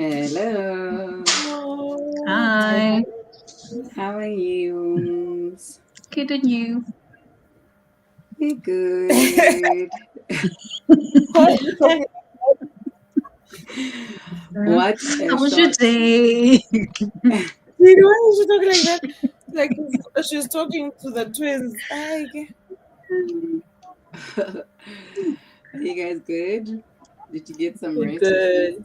Hello. Hi. How are you? Good and you? We're good. What a How was your short. day? Why is she talking like that? Like she's talking to the twins. Are you guys good? Did you get some rest at least? Good.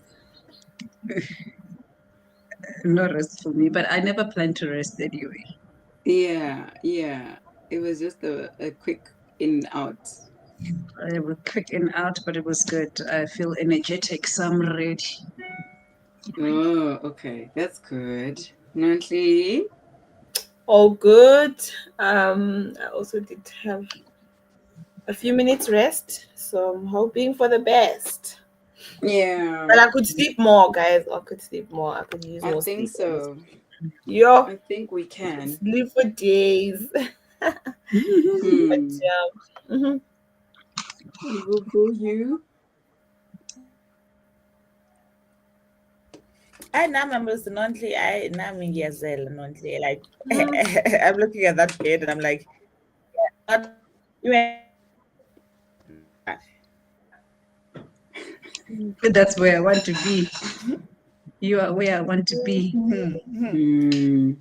No rest for me, but I never plan to rest anyway. Yeah. It was just a quick in out. I was quick in out, but it was good. I feel energetic, so I'm ready. Oh, okay. That's good. Nancy? All good. I also did have a few minutes rest, so I'm hoping for the best. Yeah, But I could sleep more, guys. I could sleep more. I could use I more think sleep. Honestly. so. Yo, I think we can. sleep for days. But Hmm. mhm. Google you? I remember nonly I nami ngiyazela nonly like I'm looking at that kid and I'm like you That's where I want to be. You are where I want to be. Hmm.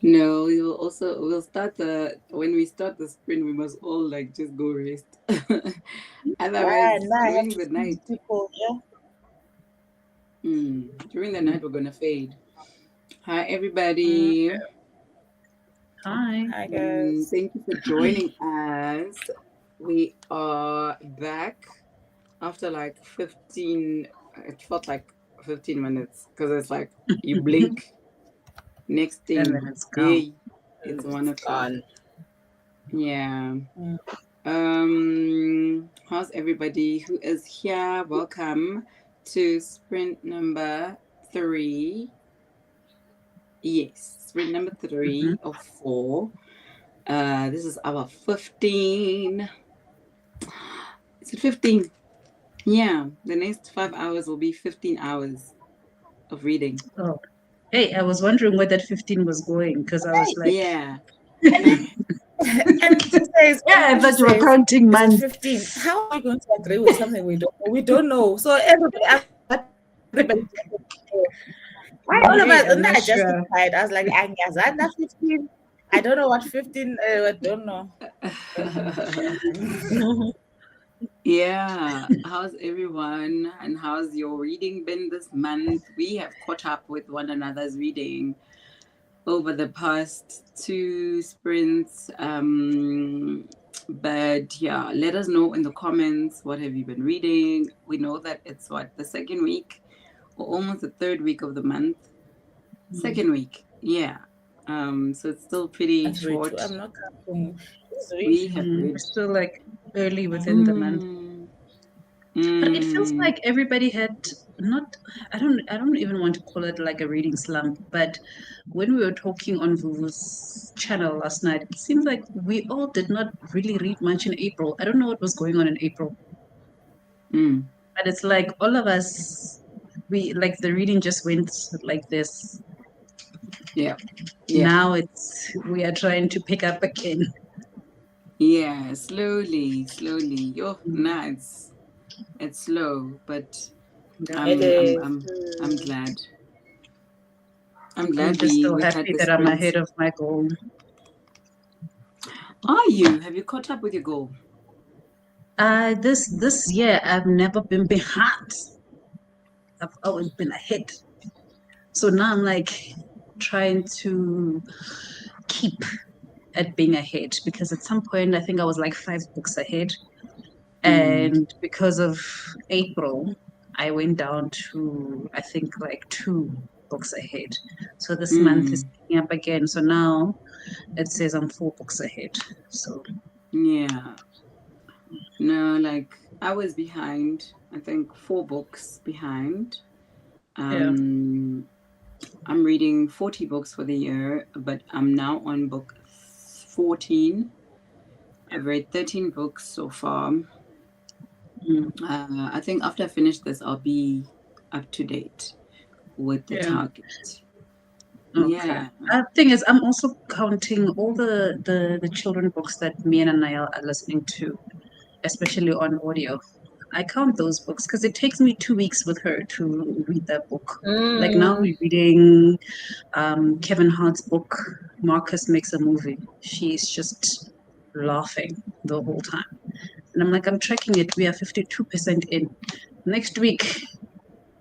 No, we'll start when we start the sprint we must all like just go rest. Otherwise now I have during to the feed night, people, yeah. during the night we're gonna fade. Hi everybody. Hi. Hi guys. Thank you for joining us. We are back after like 15, it felt like 15 minutes because it's like you blink, next And then thing, it's gone. hey, it's 1 o'clock. Gone. Yeah. Mm. How's everybody who is here? Welcome to sprint number 3. Yes, sprint number 3 of 4. This is our 15. Is it 15? Yeah, the next 5 hours will be 15 hours of reading. Oh. Hey, I was wondering where that 15 was going because I was like, Yeah. And she says, yeah, I and she thought you were says, counting is it months. 15? How are we going to agree with something we don't know? We don't know. So everybody why all of Hey, us I'm and not I just sure. replied. I was like, Angazana 15. I don't know what 15 I don't know. Yeah, how's everyone? And how's your reading been this month? We have caught up with one another's reading over the past 2 sprints. But yeah, let us know in the comments what have you been reading. We know that it's what, the second week or almost the third week of the month. Second week, yeah. So it's still pretty That's very true. short. I'm not counting. It's very We true. have read. We're still like early within the month. Mm, But it feels mm. like everybody had not I don't even want to call it like a reading slump, but when we were talking on Vuvu's channel last night, it seems like we all did not really read much in April. I don't know what was going on in April. Mm. But it's like all of us we like the reading just went like this. Yeah. Yeah. Now it's we are trying to pick up again. Yeah. Slowly. Yo, nah, it's slow, but Yeah. It I'm I'm is. I'm I'm glad. I'm I'm glad just so we had happy the that I'm sprint. ahead of my goal. Are you? Have you caught up with your goal? This year I've never been behind. I've always been ahead. So now I'm like trying to keep at being ahead because at some point I think I was like 5 books ahead. Mm. And because of April, I went down to I think like 2 books ahead. So this month is Mm. picking up again. So now it says I'm 4 books ahead. So Yeah. No, like I was behind. I think 4 books behind. yeah. Um, I'm reading 40 books for the year, but I'm now on book 14. I've read 13 books so far. Mm. I think after I finish this, I'll be up to date with the Yeah. target. Okay. Yeah. Thing is, I'm also counting all the children books that me and Anaya are listening to, especially on audio. I count those books because it takes me 2 weeks with her to read that book. Like now we're reading Kevin Hart's book, Marcus Makes a Movie. She's just laughing the whole time. And I'm like, I'm tracking it. We are 52% in. Next week,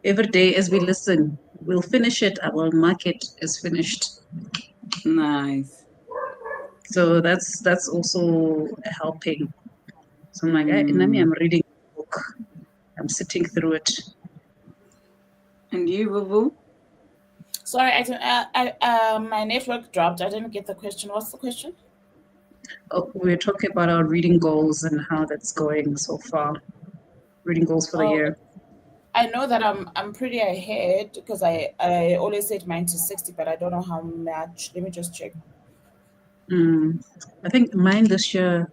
every day as we listen, we'll finish it. I will mark it as finished. Nice. So that's also helping. So I'm like, Nami, I'm reading a book. I'm sitting through it. And you, Vuvu? Sorry, my network dropped. I didn't get the question. What's the question? Oh, we're talking about our reading goals and how that's going so far. Reading goals for the year. I know that I'm pretty ahead because I always set mine to 60, but I don't know how much. Let me just check. I think mine this year,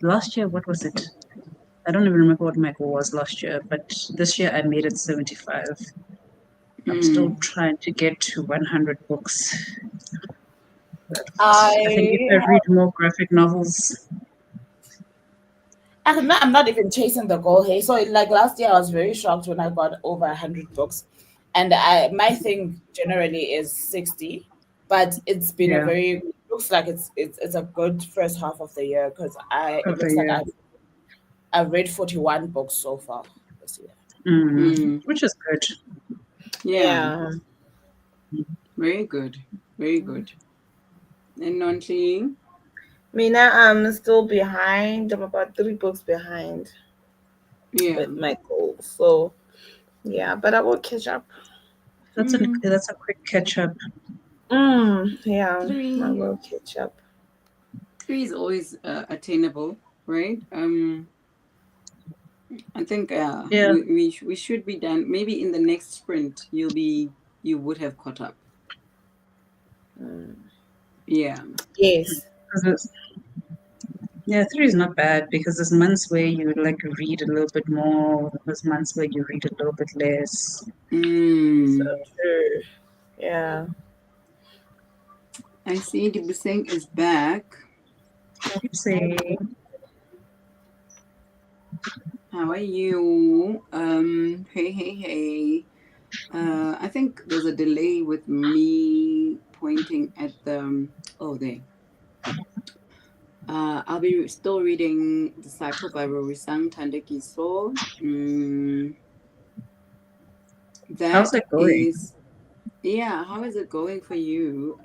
last year, what was it? I don't even remember what my goal was last year, but this year I made it 75. I'm still trying to get to 100 books. I think if I read more graphic novels. I'm not even chasing the goal. Hey, so like last year, I was very shocked when I got over 100 books, and my thing generally is 60, but it's been a very looks like it's a good first half of the year because it looks like I've read 41 books so far this year, which is good. Yeah. Very good. Very good. And Nonchi? Mina, I'm still behind. I'm about 3 books behind with my goal. So, yeah, but I will catch up. That's a quick catch up. Yeah, I will catch up. 3 is always attainable, right? I think we should be done. Maybe in the next sprint, you would have caught up. Yeah. Yes. Yeah, 3 is not bad because there's months where you like read a little bit more. There's months where you read a little bit less. So true. Yeah. I see Dibuseng is back. How are you? Hey. I think there's a delay with me pointing at the. Oh, there. I'll be still reading Disciple by Rorisang Tandekiso. How's it going? Yeah, how is it going for you?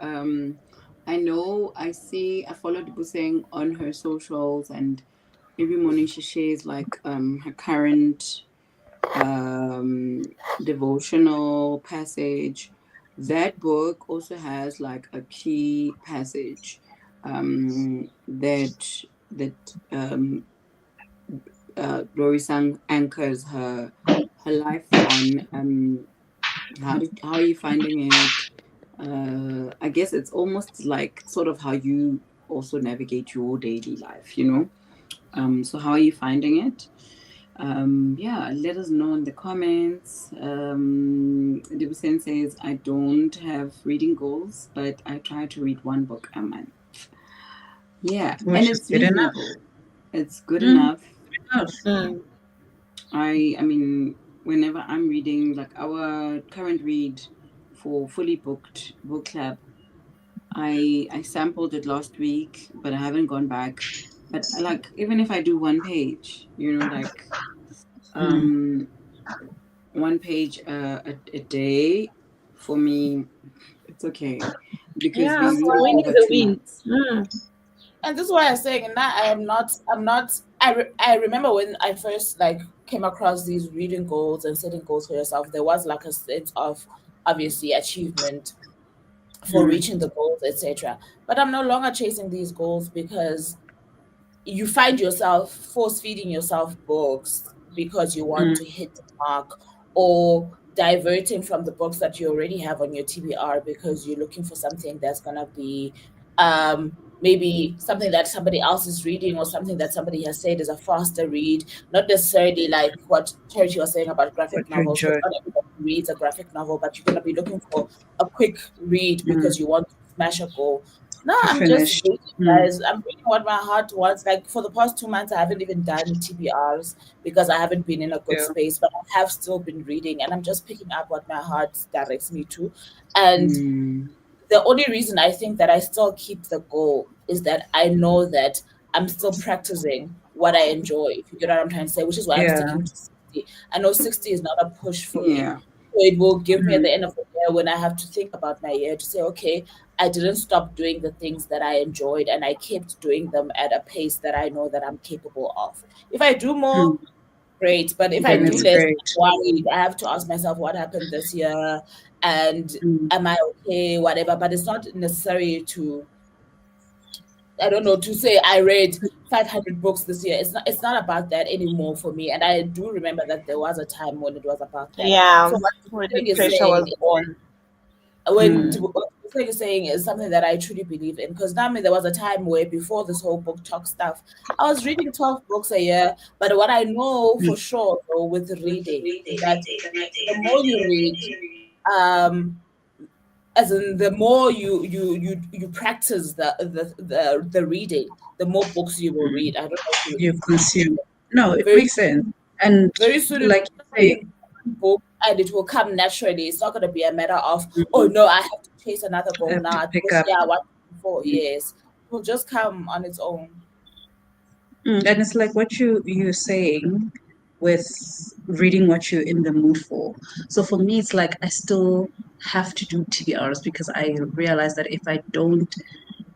I know I follow Dibuseng on her socials, and every morning she shares like her current devotional passage. That book also has like a key passage that Glory Sang anchors her life on. How are you finding it? I guess it's almost like sort of how you also navigate your daily life, you know. So how are you finding it? Yeah, let us know in the comments. Dibusen says, I don't have reading goals, but I try to read 1 book a month. Yeah, and it's reasonable. It's good enough. I mean, whenever I'm reading, like our current read for Fully Booked Book Club, I sampled it last week, but I haven't gone back. But like, even if I do 1 page, you know, like 1 page a day, for me, it's okay because we read it over 2 months. And this is why I'm saying now I remember when I first like came across these reading goals and setting goals for yourself, there was like a sense of obviously achievement for reaching the goals, etc. But I'm no longer chasing these goals because you find yourself force feeding yourself books because you want to hit the mark, or diverting from the books that you already have on your TBR because you're looking for something that's gonna be maybe something that somebody else is reading or something that somebody has said is a faster read, not necessarily like what Charity was saying about graphic What you novels, because enjoy. not everybody reads a graphic novel, but you're going to be looking for a quick read because you want to smash a goal. No, To I'm just finish. reading, guys. I'm reading what my heart wants. Like for the past 2 months, I haven't even done TBRs because I haven't been in a good Yeah. space, but I have still been reading and I'm just picking up what my heart directs me to. And the only reason I think that I still keep the goal is that I know that I'm still practicing what I enjoy, if you get what I'm trying to say, which is why I'm Yeah. sticking to 60. I know 60 is not a push for me. Yeah. So it will give me at the end of the year when I have to think about my year to say, okay, I didn't stop doing the things that I enjoyed and I kept doing them at a pace that I know that I'm capable of. If I do more, great. But if I Then do it's less, great. I'm worried. I have to ask myself what happened this year and am I okay, whatever. But it's not necessary to, I don't know, to say I read 500 books this year. It's not about that anymore for me. And I do remember that there was a time when it was about that. Yeah, So what where the Craig is pressure saying was on. what Craig is saying is something that I truly believe in. Because now, I mean, there was a time where before this whole book talk stuff, I was reading 12 books a year. But what I know for sure, though, with reading is that the more you read, um, as in the more you practice the reading, the more books you will read. I don't know if You consume. No, it very makes sense. And very soon it like will you say, be one book and it will come naturally. It's not going to be a matter of, oh no, I have to chase another I goal have to now. pick This up. year I want before. Yes, it will just come on its own. And it's like what you're saying with reading what you're in the mood for. So for me, it's like I still have to do TBRs because I realize that if I don't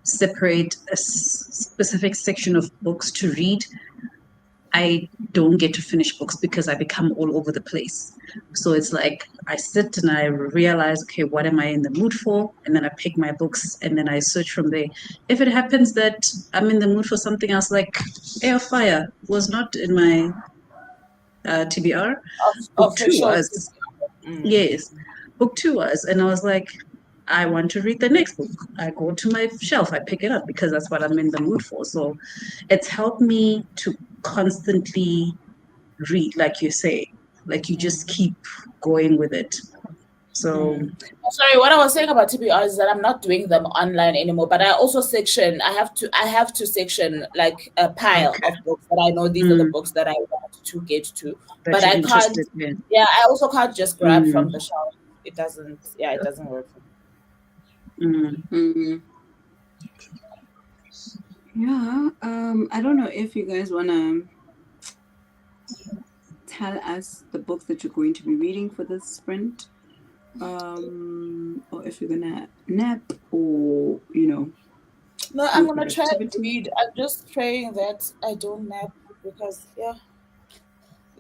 separate a specific section of books to read, I don't get to finish books because I become all over the place. So it's like I sit and I realize, okay, what am I in the mood for? And then I pick my books and then I search from there. If it happens that I'm in the mood for something else, like Air of Fire was not in my TBR, book two Official. was. Yes, book two was. And I was like, I want to read the next book. I go to my shelf, I pick it up because that's what I'm in the mood for. So it's helped me to constantly read, like you say, like you just keep going with it. So Sorry, what I was saying about TBR is that I'm not doing them online anymore. But I also section. I have to section like a pile okay, of books that I know these are the books that I want to get to. that But you're I can't. interested in. Yeah, I also can't just grab from the shelf. It doesn't. Yeah, it doesn't work for me. Yeah. I don't know if you guys wanna tell us the books that you're going to be reading for this sprint. Or if you're gonna nap or No, do I'm a gonna try to productivity. read. I'm just praying that I don't nap because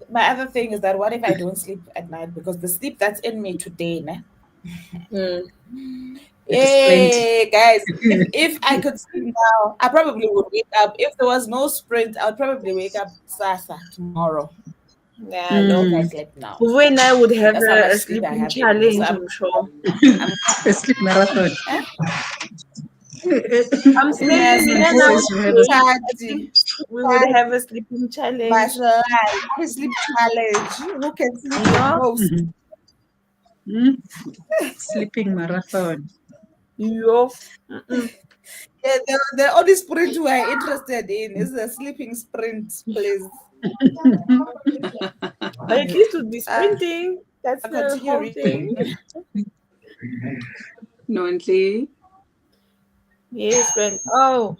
my other thing is that what if I don't sleep at night because the sleep that's in me today, ne? It is plenty. Hey guys, if I could sleep now, I probably would wake up. If there was no sprint, I would probably wake up Sasa tomorrow. Yeah, no. If I slept now. Uwe and I would have That's how much a sleep I sleeping have in me. So challenge, I'm sure. A sleep marathon. I'm saying, yes, Mina, Who now says you have a we would have a sleeping challenge. sleep challenge. Who can sleep Yeah. the most? sleeping marathon? Yo. Yeah, the only sprint we are interested in is the sleeping sprint, please. But at least we'll be sprinting. That's I'll the continue whole thing. reading. Knowingly. Yes, friend. Oh,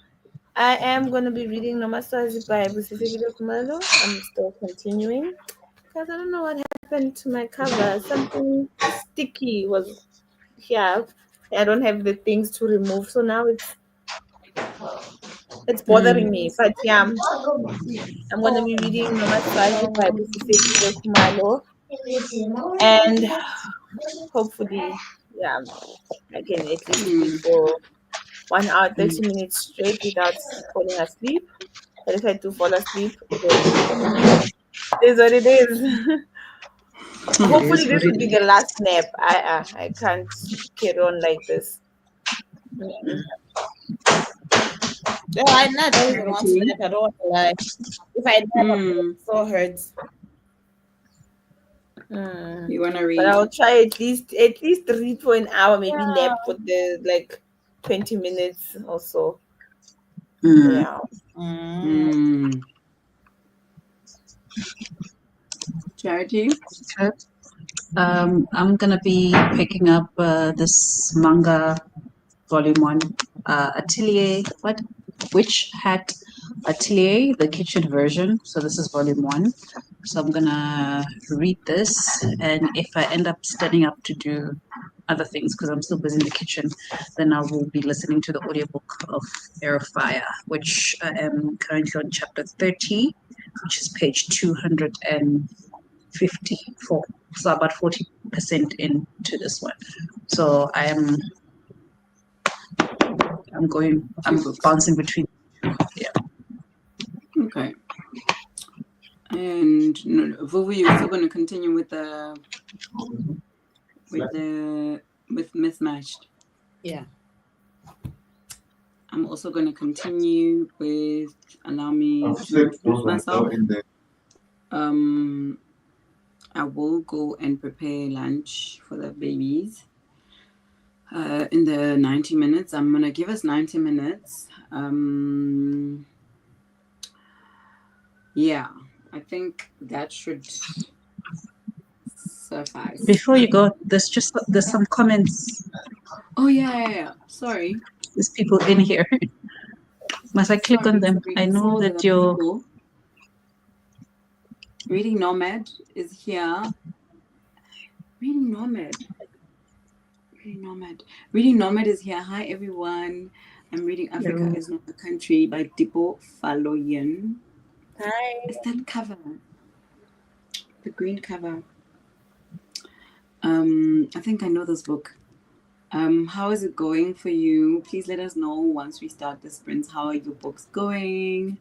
I am going to be reading Nomaswazi by Busisibile Kumalo. I'm still continuing because I don't know what happened to my cover. Something sticky was here. I don't have the things to remove, so now it's bothering me. But yeah, I'm going to be reading Nomaswazi by Busisibile Kumalo, and hopefully, yeah, I can at least read for 1 hour, 30 minutes straight without falling asleep. But if I do fall asleep, then it is what it is. Hopefully, this will be the last nap. I can't carry on like this. I don't even want to Charity? sleep. I don't want to lie. If I never so hurts. You wanna But read? I'll try at least read for an hour, maybe nap for the like 20 minutes or so. Yeah. Charity? I'm gonna be picking up this manga volume 1, Atelier. Which Hat Atelier, the kitchen version. So this is volume 1. So I'm gonna read this, and if I end up standing up to do other things because I'm still busy in the kitchen, then I will be listening to the audiobook of Air of Fire, which I am currently on chapter 30, which is page 254. So about 40% into this one. So I'm bouncing between. Yeah. Okay. And Vuvu, you're still going to continue with Mismatched. Yeah. I'm also going to continue with Allow Me to Introduce Myself. I will go and prepare lunch for the babies. In the 90 minutes, I'm going to give us 90 minutes. Yeah, I think that should suffice. Before you go, there's some comments. Oh yeah. Sorry. There's people in here. Must I click on them? I know that you're people. Reading Nomad is here. Reading Nomad is here. Hi everyone. I'm reading Africa is Not a Country by Dipo Faloyan. Hi. It's that cover. The green cover. I think I know this book. How is it going for you? Please let us know once we start the sprints. How are your books going?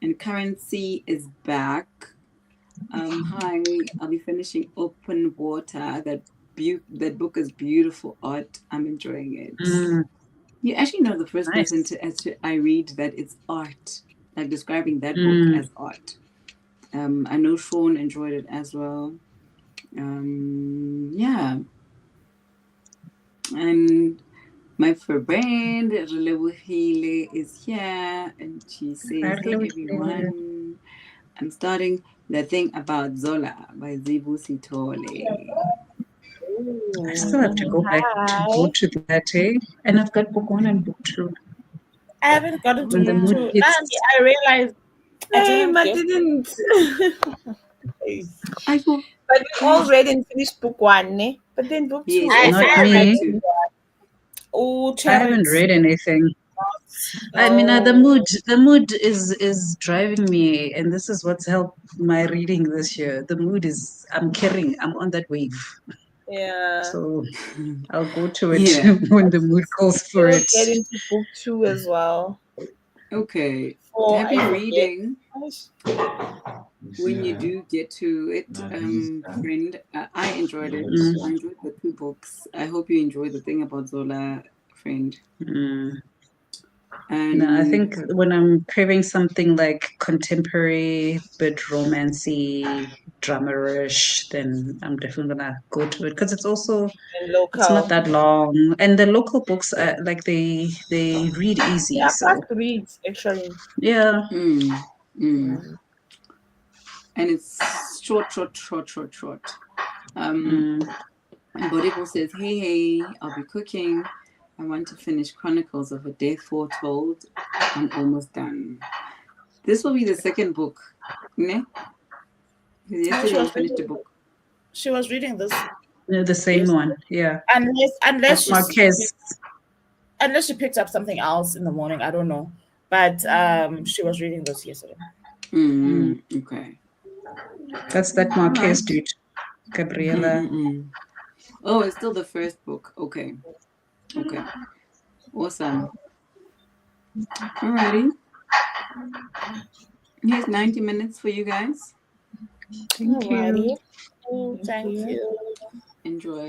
And Currency is back. Hi, I'll be finishing Open Water. That book is beautiful art. I'm enjoying it. You actually know the first person I read that it's art, like describing that book as art. I know Sean enjoyed it as well. Yeah. And my friend Relebohile is here, and she says, "Hey everyone, I'm starting the thing about Zola by Zibu Sitole." I still have to go back to that, and I've got book 1 and book 2. I haven't gotten to book 2. I realized I didn't. But we all read and finished book 1, ne? But then book 2. Yes, not me. Oh, I haven't read anything. I mean, the mood is driving me, and this is what's helped my reading this year. The mood is I'm on that wave. Yeah. So I'll go to it when the mood calls for it. Get into book 2 as well. Okay. Happy reading. When you do get to it, friend, I enjoyed it. I enjoyed the 2 books. I hope you enjoyed the thing about Zola, friend. And no, I think when I'm craving something like contemporary, bit romancy, dramerish, then I'm definitely gonna go to it because it's also it's not that long, and the local books like they read easy. Yeah, so fast reads actually. Yeah. And it's short. Bodipo says, hey, I'll be cooking. I want to finish Chronicles of a Death Foretold. I'm almost done. This will be the second book, ne? Yesterday you finished the book. She was reading this. The same one, yeah. Unless she picked up something else in the morning, I don't know. But she was reading this yesterday. Okay. That's that Marquez dude, Gabriela. Oh, it's still the first book. Okay. Awesome. Alrighty. Here's 90 minutes for you guys. Thank you. Thank you. Enjoy.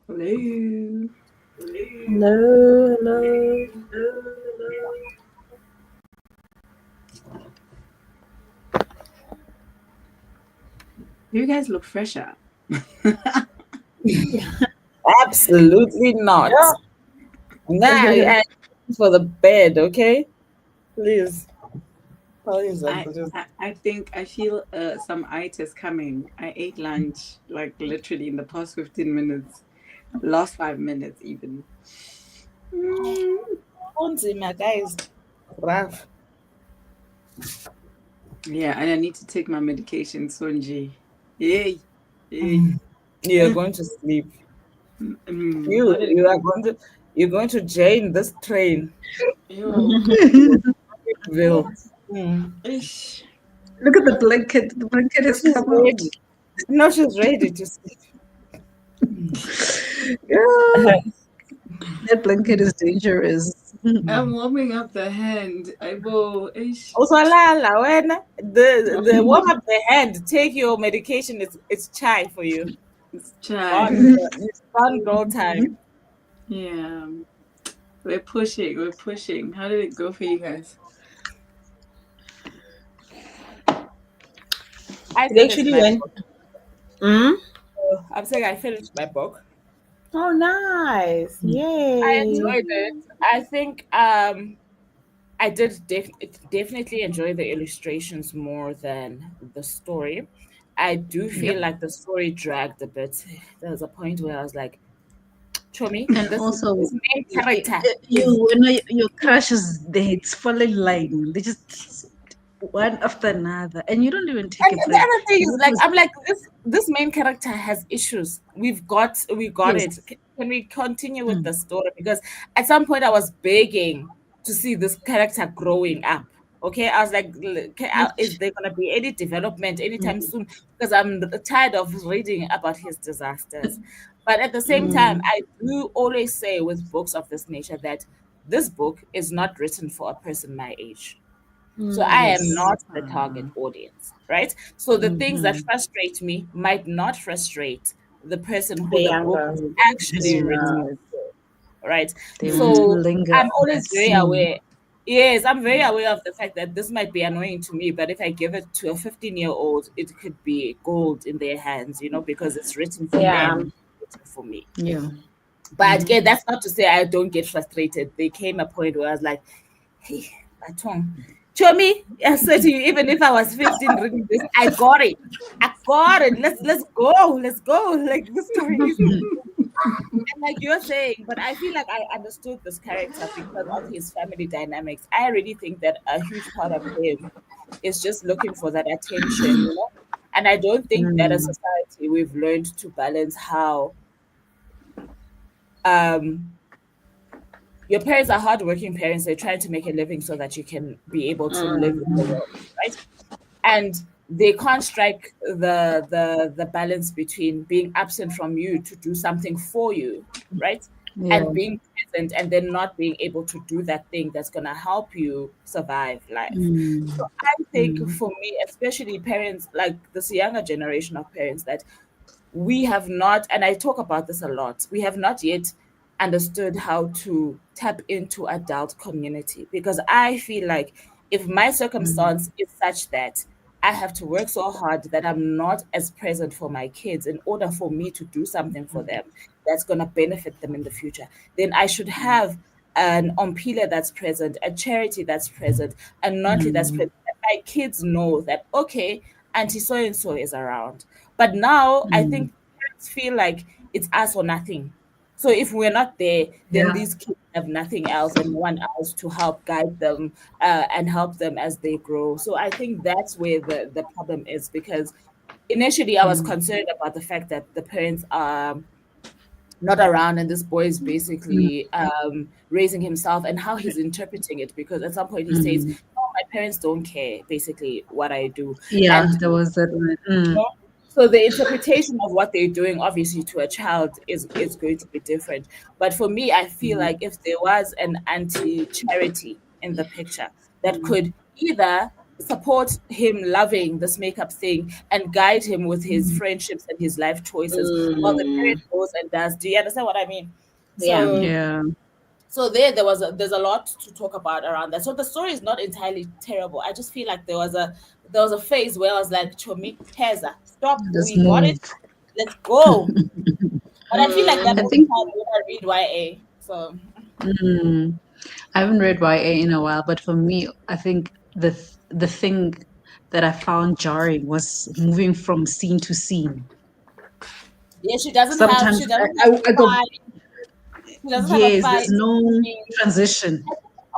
Hello. Hello. You guys look fresher. Absolutely not. Yeah. Nah, I for the bed, okay? Please. Please, I think I feel some itis coming. I ate lunch like literally in the past 15 minutes, last 5 minutes even. my guys. Rough. Yeah, and I need to take my medication, Sonji. Yay. Yay. You're going to sleep. How did it go? You're going to join this train. Yo. Will. Mm. Ish. Look at the blanket. The blanket has She's come out. ready. No, she's ready to sleep. Yeah, that blanket is dangerous. I'm warming up the hand. I will. Ish. Usalala, when the warm up the hand, take your medication. It's chai for you. It's chai. It's gone girl time. Yeah. We're pushing. We're pushing. How did it go for you guys? I It finished actually my went. book. Mm? I'm saying I finished my book. Oh, nice. Yay. I enjoyed it. I think I did definitely enjoy the illustrations more than the story. I do feel like the story dragged a bit. There was a point where I was like, Chomi, And also, this main character you is when your crush is there, it's falling line. They just one after another, and you don't even take and a the break. other thing is What like was I'm like this main character has issues. We got yes? it. Can we continue with the story? Because at some point I was begging to see this character growing up. Okay, I was like, is there gonna be any development anytime soon? Because I'm tired of reading about his disasters. But at the same time, I do always say with books of this nature that this book is not written for a person my age. So I am Yes. not the target audience, right? So the things that frustrate me might not frustrate the person who The the book younger. is actually Mm. written for, right? They want to So linger I'm on that always very scene. aware. Yes, I'm very aware of the fact that this might be annoying to me, but if I give it to a 15-year-old, it could be gold in their hands, because it's written for Yeah. them, written for me. Yeah. But again, that's not to say I don't get frustrated. There came a point where I was like, hey, Baton, show me. I said to you, even if I was 15 reading this, I got it. I got it. Let's go. Let's go. Like this story is and like you're saying, but I feel like I understood this character because of his family dynamics. I really think that a huge part of him is just looking for that attention. And I don't think that as a society we've learned to balance how um your parents are hardworking parents. They're trying to make a living so that you can be able to live in the world, right? And they can't strike the balance between being absent from you to do something for you, right? Yeah. And being present and then not being able to do that thing that's going to help you survive life. So I think for me, especially parents like this younger generation of parents, that we have not, and I talk about this a lot, we have not yet understood how to tap into adult community, because I feel like if my circumstance is such that I have to work so hard that I'm not as present for my kids in order for me to do something for them that's going to benefit them in the future, then I should have an Ompila that's present, a charity that's present, a Nonty that's present. And my kids know that, okay, Auntie so and so is around. But now I think parents feel like it's us or nothing. So if we're not there, then Yeah. these kids have nothing else and no one else to help guide them and help them as they grow. So I think that's where the problem is, because initially I was concerned about the fact that the parents are not around and this boy is basically raising himself and how he's interpreting it, because at some point he says, no, my parents don't care basically what I do. Yeah, And there was that one. so the interpretation of what they're doing, obviously, to a child is going to be different. But for me, I feel like if there was an anti-charity in the picture that could either support him loving this makeup thing and guide him with his friendships and his life choices while the parent goes and does. Do you understand what I mean? Yeah. Yeah. So there's a lot to talk about around that. So the story is not entirely terrible. I just feel like there was a phase where I was like, Chomi, Peza, stop, Just we got move. it, let's go. But I feel like that I all the think time when I read YA. So I haven't read YA in a while, but for me, I think the thing that I found jarring was moving from scene to scene. yeah, Sometimes she doesn't have I go, fight. She doesn't have a yes, there's fight. no transition.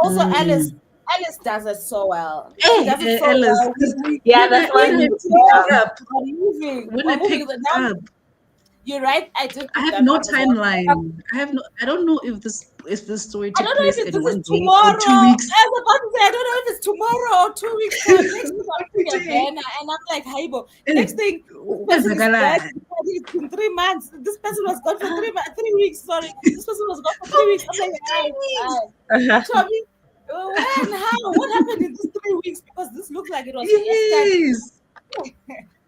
Also, Mm. Alice does it so well. She Hey, does it so Ellis, well. 'cause Yeah, when I that's why when I me. picked up, when I We're moving. picked Now up, you're right. I did I pick have that no up as well. timeline. I don't know if this story I took don't know place if in this is one day or tomorrow. 2 weeks. I was about to say, I don't know if it's tomorrow or 2 weeks. Because next week I'm putting a Today. banner and I'm like, Haibo. Eh, Next thing, this person is dead. It's been 3 months. This person was gone for 3 weeks. Sorry. This person was gone for 3 weeks. I'm like, Uh-huh. Tommy, when? How? What happened in these 3 weeks? Because this looks like it was yesterday. Yes.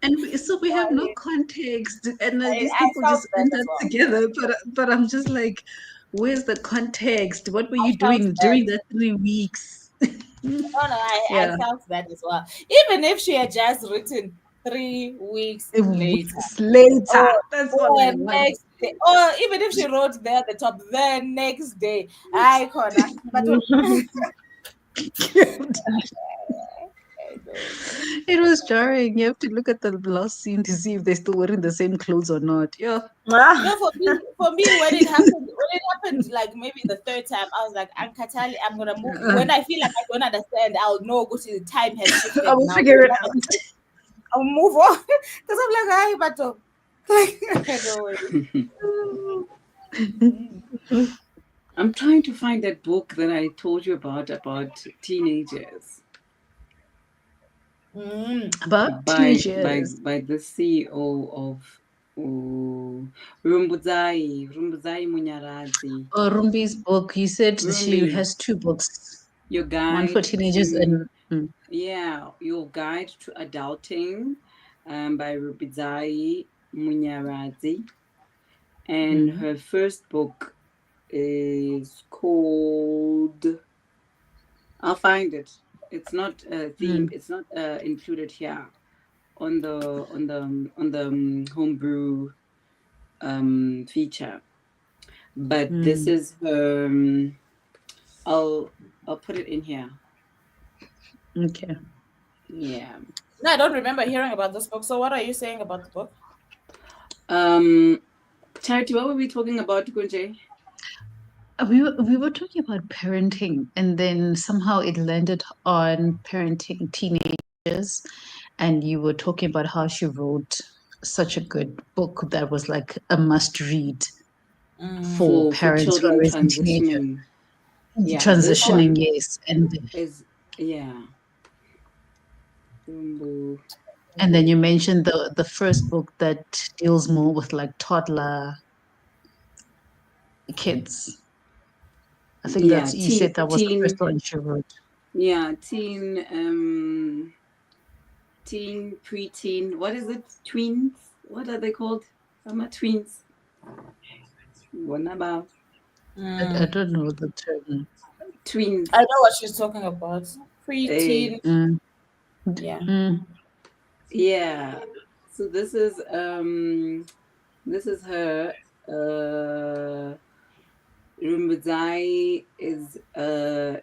And so we have no context, and these I people felt just that end as up well. together. But I'm just like, where's the context? What were you felt doing that. during that 3 weeks? No, I Yeah, felt that as well. Even if she had just written 3 weeks later. later. Or That's all I the want. next day. Or even if she wrote there at the top, the next day. I corner. But It was jarring. You have to look at the last scene to see if they're still wearing the same clothes or not. Yeah. no, for me, when it happened, like maybe the third time, I was like, Ankatali, I'm gonna move. When I feel like I don't understand, I'll know go to the time has shifted I will now. figure it out. I'll move on. Because I'm like, hi, but like no way. I'm trying to find that book that I told you about teenagers. About by teenagers. the CEO of Rumbudzai Munyaradzi. Rumbi's book, you said she Rumbi, has 2 books, your one for guide teenagers to and your guide to adulting, by Rumbudzai Munyaradzi, and mm, her first book is called. I'll find it. It's not a theme. It's not included here on the homebrew feature, but this mm. is her. I'll put it in here. Okay. Yeah. No, I don't remember hearing about this book. So what are you saying about the book? Charity, what were we talking about, Kunje? We were talking about parenting, and then somehow it landed on parenting teenagers, and you were talking about how she wrote such a good book that was like a must read for For parents who are children raising teenagers. transitioning. Yeah, this Transitioning, one yes. is Rumbu. And then you mentioned the first book that deals more with like toddler kids. I think Yeah, you said that was the teen. first one she wrote. Yeah, teen, preteen. What is it? Tweens? What are they called? Summer tweens. What about I don't know the term. tweens? I know what she's talking about. Eh, Preteen. Mm, Yeah. mm, yeah. So this is her. Rumbudzai is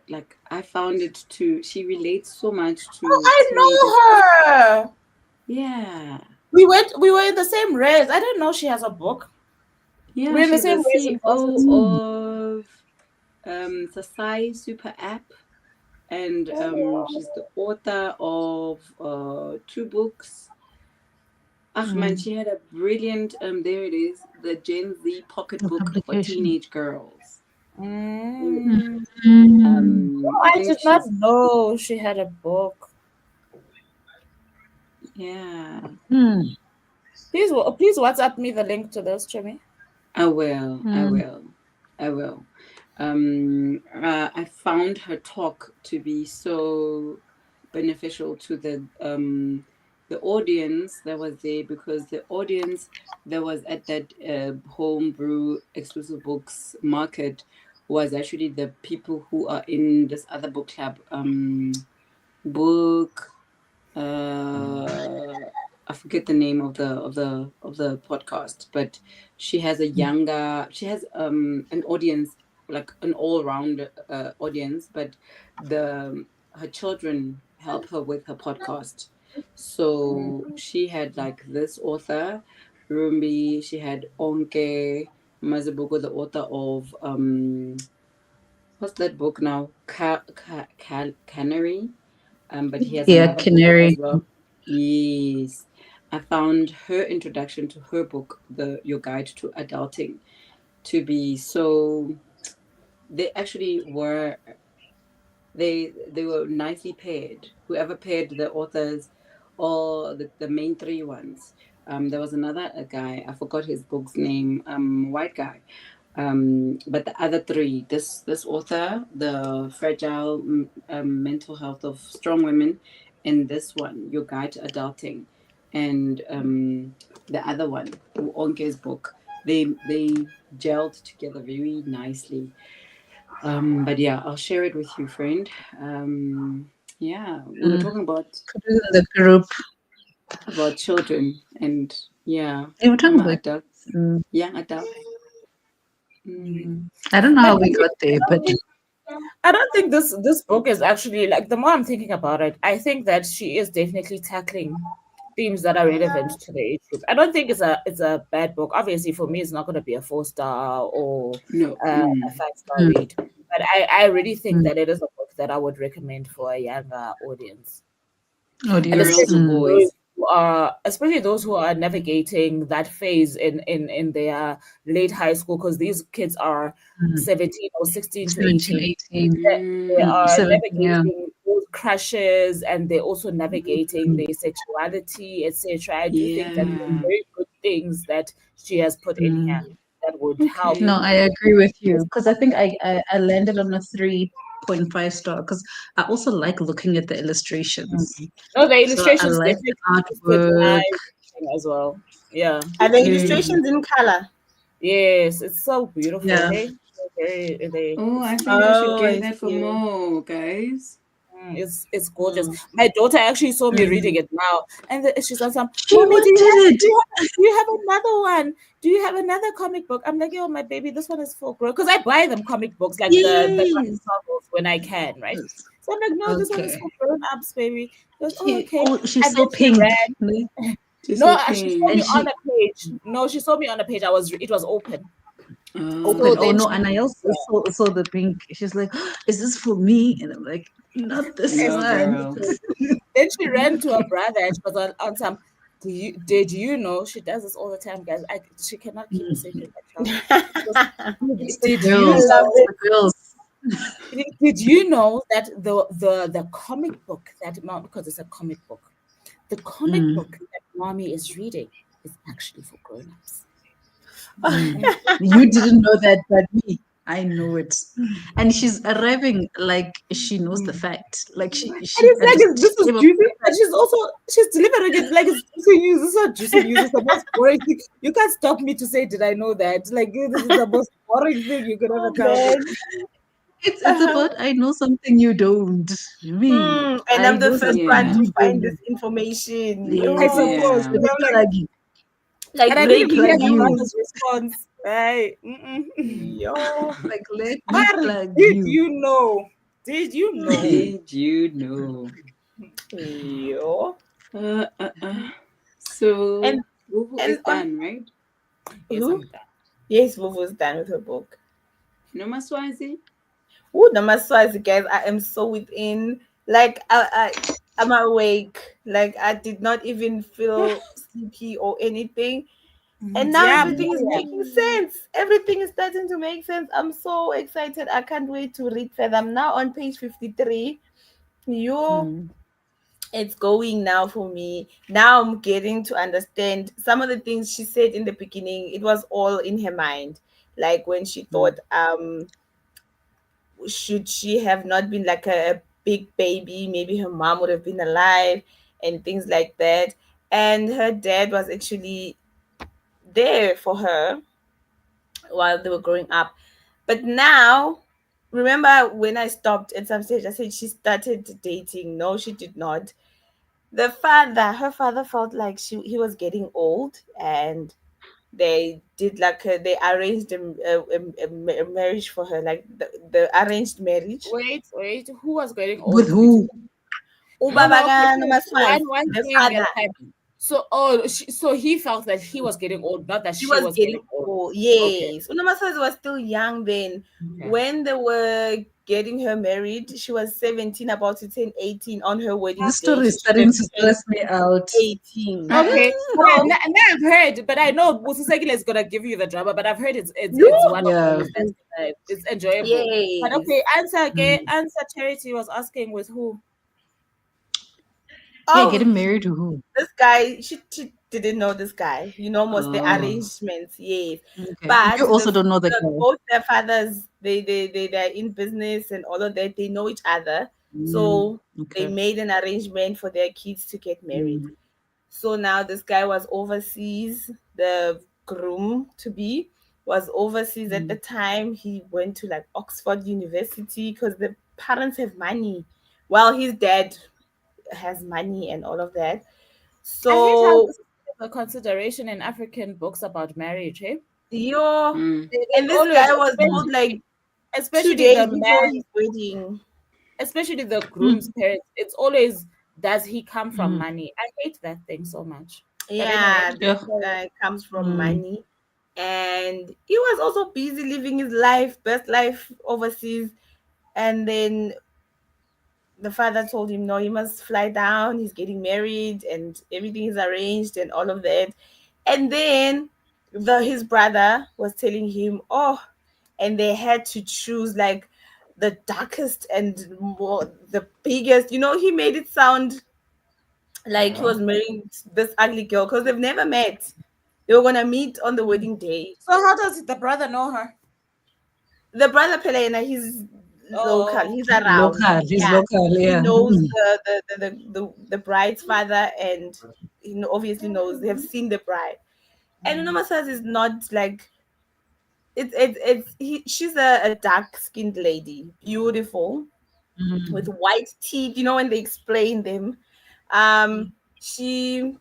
like I found it to. She relates so much Oh, to I teenagers. know her. Yeah, We were in the same race. I didn't know she has a book. yeah. We're in the She's the same race in CEO varsity. mm. of Sasai Super App, and she's the author of 2 books. Man, she had a brilliant there it is, the Gen Z The pocketbook for publication. teenage girls. Mm. Mm. I I think did not she's know she had a book. yeah. Mm. Please WhatsApp me the link to this, Jimmy. I will. I Mm. will. I will. I found her talk to be so beneficial to the audience that was there, because the audience that was at that homebrew exclusive books market was actually the people who are in this other book club, book I forget the name of the podcast, but she has an audience, like an all round audience, but the her children help her with her podcast. So she had like this author, Rumbi, she had Onke Mazibuko, the author of what's that book now? Canary. But he has Yeah, another book Canary. as well. Yes. I found her introduction to her book, the Your Guide to Adulting, to be so. They actually were they were nicely paired. Whoever paired the authors, or the main three ones. There was another guy, I forgot his book's name. White guy. But the other three, this author, the fragile mental health of strong women, and this one, Your Guide to Adulting, and the other one, Onke's book, they gelled together very nicely. But yeah, I'll share it with you, friend. Yeah, we were talking Put it in the group. about children, and yeah, They were talking about. adults, young adults. I don't know I how don't we think, got there, but I don't think this book is actually like, the more I'm thinking about it, I think that she is definitely tackling themes that are relevant to the age group. I don't think it's a bad book. Obviously, for me, it's not going to be a 4 star or No. a 5 star read. But I really think that it is a book that I would recommend for a younger audience. And audience. Girls or boys? especially those who are navigating that phase in their late high school, because these kids are 17 or 16 to 17, 18. 18. They are 17, yeah. navigating those crushes, and they're also navigating their sexuality, etc. I do think that there are Yeah. very good things that she has put in here that would help. Okay. No, I agree with you, because I think I landed on a 3.5 star, because I also like looking at the illustrations. No, the So I illustrations like definitely the boosted my artwork. reading as well. Yeah. Are the Mm. illustrations in color? Yes, it's so beautiful. Yeah. Hey, Oh, I it's think I should Oh, get I that for see. more, guys. it's gorgeous. My daughter actually saw me reading it now, and she's like, She "Mommy, wanted it. do you have another one? Do you have another comic book?" I'm like, "Yo, my baby, this one is for grown." Because I buy them comic books, like the graphic Yes. novels, when I can, right? So I'm like, "No, this one is Okay. for grown ups, baby." She goes, "Oh, okay." She's And then so she pink. ran. Just No, she saw okay. me And on she a page. No, she saw me on a page. It was open. So open. Oh, Oh then no, she, and I also saw the pink. She's like, is this for me? And I'm like, not this no, one. girl. then she ran to her brother and she was on some. Did you know she does this all the time, guys? She cannot keep a secret. That child. She goes, It's the Did you girls. I love know? It's it. the girls. Did you know that the comic book that mom, because it's a comic book, the comic book that mommy is reading is actually for grown-ups. You didn't know that, but me, I know it. And she's arriving like she knows the fact. Like And it's like, she this is came up with juicy, the and fact. she's delivering it like it's juicy news. This is not juicy news. It's the most boring thing. You can't stop me to say, "Did I know that?" Like, this is the most boring thing you could ever Oh tell me. man. It's about I know something you don't. Me, And I I'm the know first something one Yeah. to you find this don't. information. I Yes. suppose. Yeah. And Let I'm me like, plug you. Like and I didn't even hear Plug the you. breaking mother's response. Hey, news. Yo. Like let me Mari, plug did you. you know? Did you know? Did you know? Yo. Uh, uh, uh. So, And Wuhu is and on done, right? Yes, who? I'm done. Yes, Vuvu's done with her book. No Maswazi? Ooh, Namaswazi, guys, I am so within. Like I'm awake. Like I did not even feel sleepy or anything. And now Yeah, everything is Maria. making sense. Everything is starting to make sense. I'm so excited. I can't wait to read further. I'm now on page 53. You, it's going now for me. Now I'm getting to understand some of the things she said in the beginning. It was all in her mind. Like when she thought, should she have not been like a big baby. Maybe her mom would have been alive and things like that. And her dad was actually there for her while they were growing up. But now, remember when I stopped at some stage, I said she started dating. No, she did not. Her father felt like he was getting old, and they did like they arranged a marriage for her, like the arranged marriage. Wait. Who was getting With old between? who? No, no. Okay. Ubabaga So Nomaswazi, one the thing at father, a time. So, so he felt that he was getting old, not that she she was was getting getting old. old. Okay. Yes, Unomaswazi was still young then. Okay. When they were getting her married, she was 17, about to turn 18 on her wedding This day. story is She should have starting to turned stress me out. 18. Okay. Okay. So Now I've heard, but I know Busisegile is gonna give you the drama, but I've heard you, it's one of Yeah. those that's it's enjoyable. But yes. okay, answer again. Mm. Answer Charity was asking with who? Yeah, Oh, getting married to who? this guy, she didn't know this guy. Most the Oh, arrangements, yes. okay. But You also don't know the guy. both their fathers, they're in business and all of that. They know each other, Mm, so they okay. made an arrangement for their kids to get married. Mm, So now this guy was overseas. The groom to be was overseas at the mm, time. He went to like Oxford University because the parents have money. Well, his dad has money and all of that. I hate how So this is a consideration in African books about marriage, eh? yo, and It's this always, guy was told like two especially days the before man, his wedding. especially the groom's mm, parents. It's always, does he come from mm. money? I hate that thing so much. But anyway, Yeah, this Yeah. guy comes from Mm, money, and he was also busy living his life, best life overseas. And then the father told him, no, he must fly down. He's getting married, and everything is arranged, and all of that. And then his brother was telling him, oh, and they had to choose like the darkest and more the biggest. He made it sound like he was marrying this ugly girl because they've never met. They were gonna meet on the mm. wedding day. so how does the brother know her? The brother Pelena, he's local. Oh, He's around. Local. He's Yeah, local. he Yeah. knows Mm, the bride's father, and obviously knows they have seen the bride. And Unomasaz is not like she's a dark skinned lady, beautiful with mm, white teeth. When they explain them, she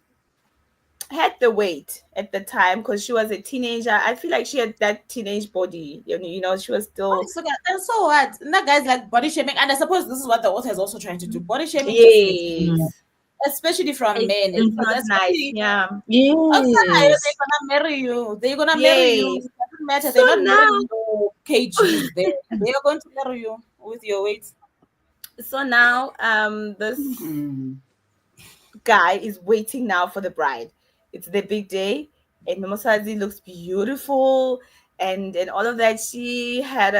had the weight at the time because she was a teenager. I feel like she had that teenage body. She was what still is okay? And so what? That guy's like body shaming, and I suppose this is what the author is also trying to do. Body shaming just makes, mm. yes. especially from men, It's because not nice. especially Yeah. outside, they're Yes. gonna marry you. They're gonna marry you. Yes. It doesn't matter. So They're not now, marrying you kgs. They are going to marry you with your weight. this Mm. guy is waiting now for the bride. It's the big day, and Mimosazi looks beautiful, and all of that. She had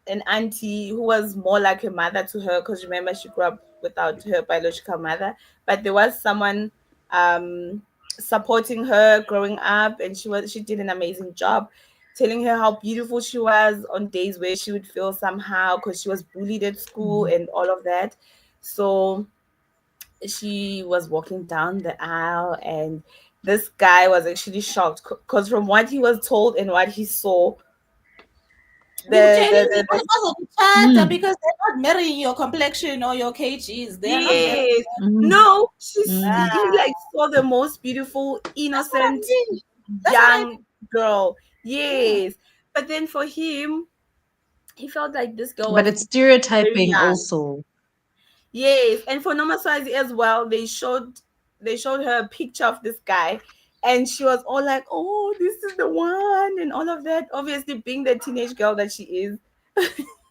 an auntie who was more like her mother to her because remember she grew up without her biological mother, but there was someone um supporting her growing up, and she did an amazing job. Telling her how beautiful she was on days where she would feel somehow because she was bullied at school Mm. and all of that. So she was walking down the aisle, and this guy was actually shocked because from what he was told and what he saw, the Mm. Because they're not marrying your complexion or your kgs. They are not marrying. yes, Mm. no, Mm. he like saw the most beautiful That's what I innocent mean. That's what I young girl. mean. Yes, but then for him, he felt like this girl But was it's very stereotyping young. also. Yes, and for Noma Swazi as well, they showed her a picture of this guy, and she was all like, "Oh, this is the one," and all of that. Obviously, being the teenage girl that she is,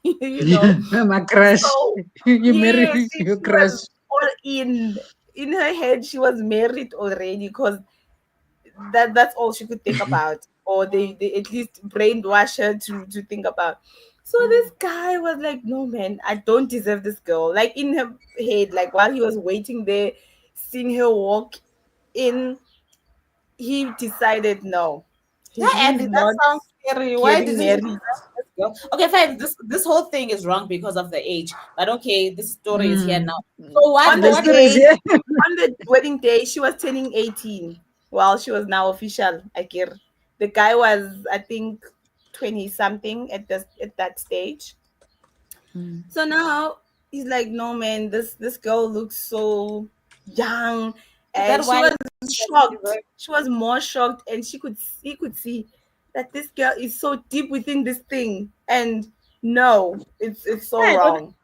you know. My crush. So You yes, marry she your was crush. all in her head. She was married already because that's all she could think about, or they at least brainwash her to think about. So this guy was like, no man, I don't deserve this girl. Like in her head, like while he was waiting there, seeing her walk in, he decided no, Yeah, he's Andy, that not sounds scary. Why getting didn't you? married. girl. Okay, fine. This whole thing is wrong because of the age. But okay, this story is here now. So On The the what story is day, here. on the wedding day, she was turning 18. Well, she was now official, Akir. The guy was, I think, 20 something at that stage. Mm. So now he's like, no man, this girl looks so young, is and that she why was he doesn't shocked. deserve- She was more shocked, and he could see that this girl is so deep within this thing, and no, it's so Yeah, I don't wrong.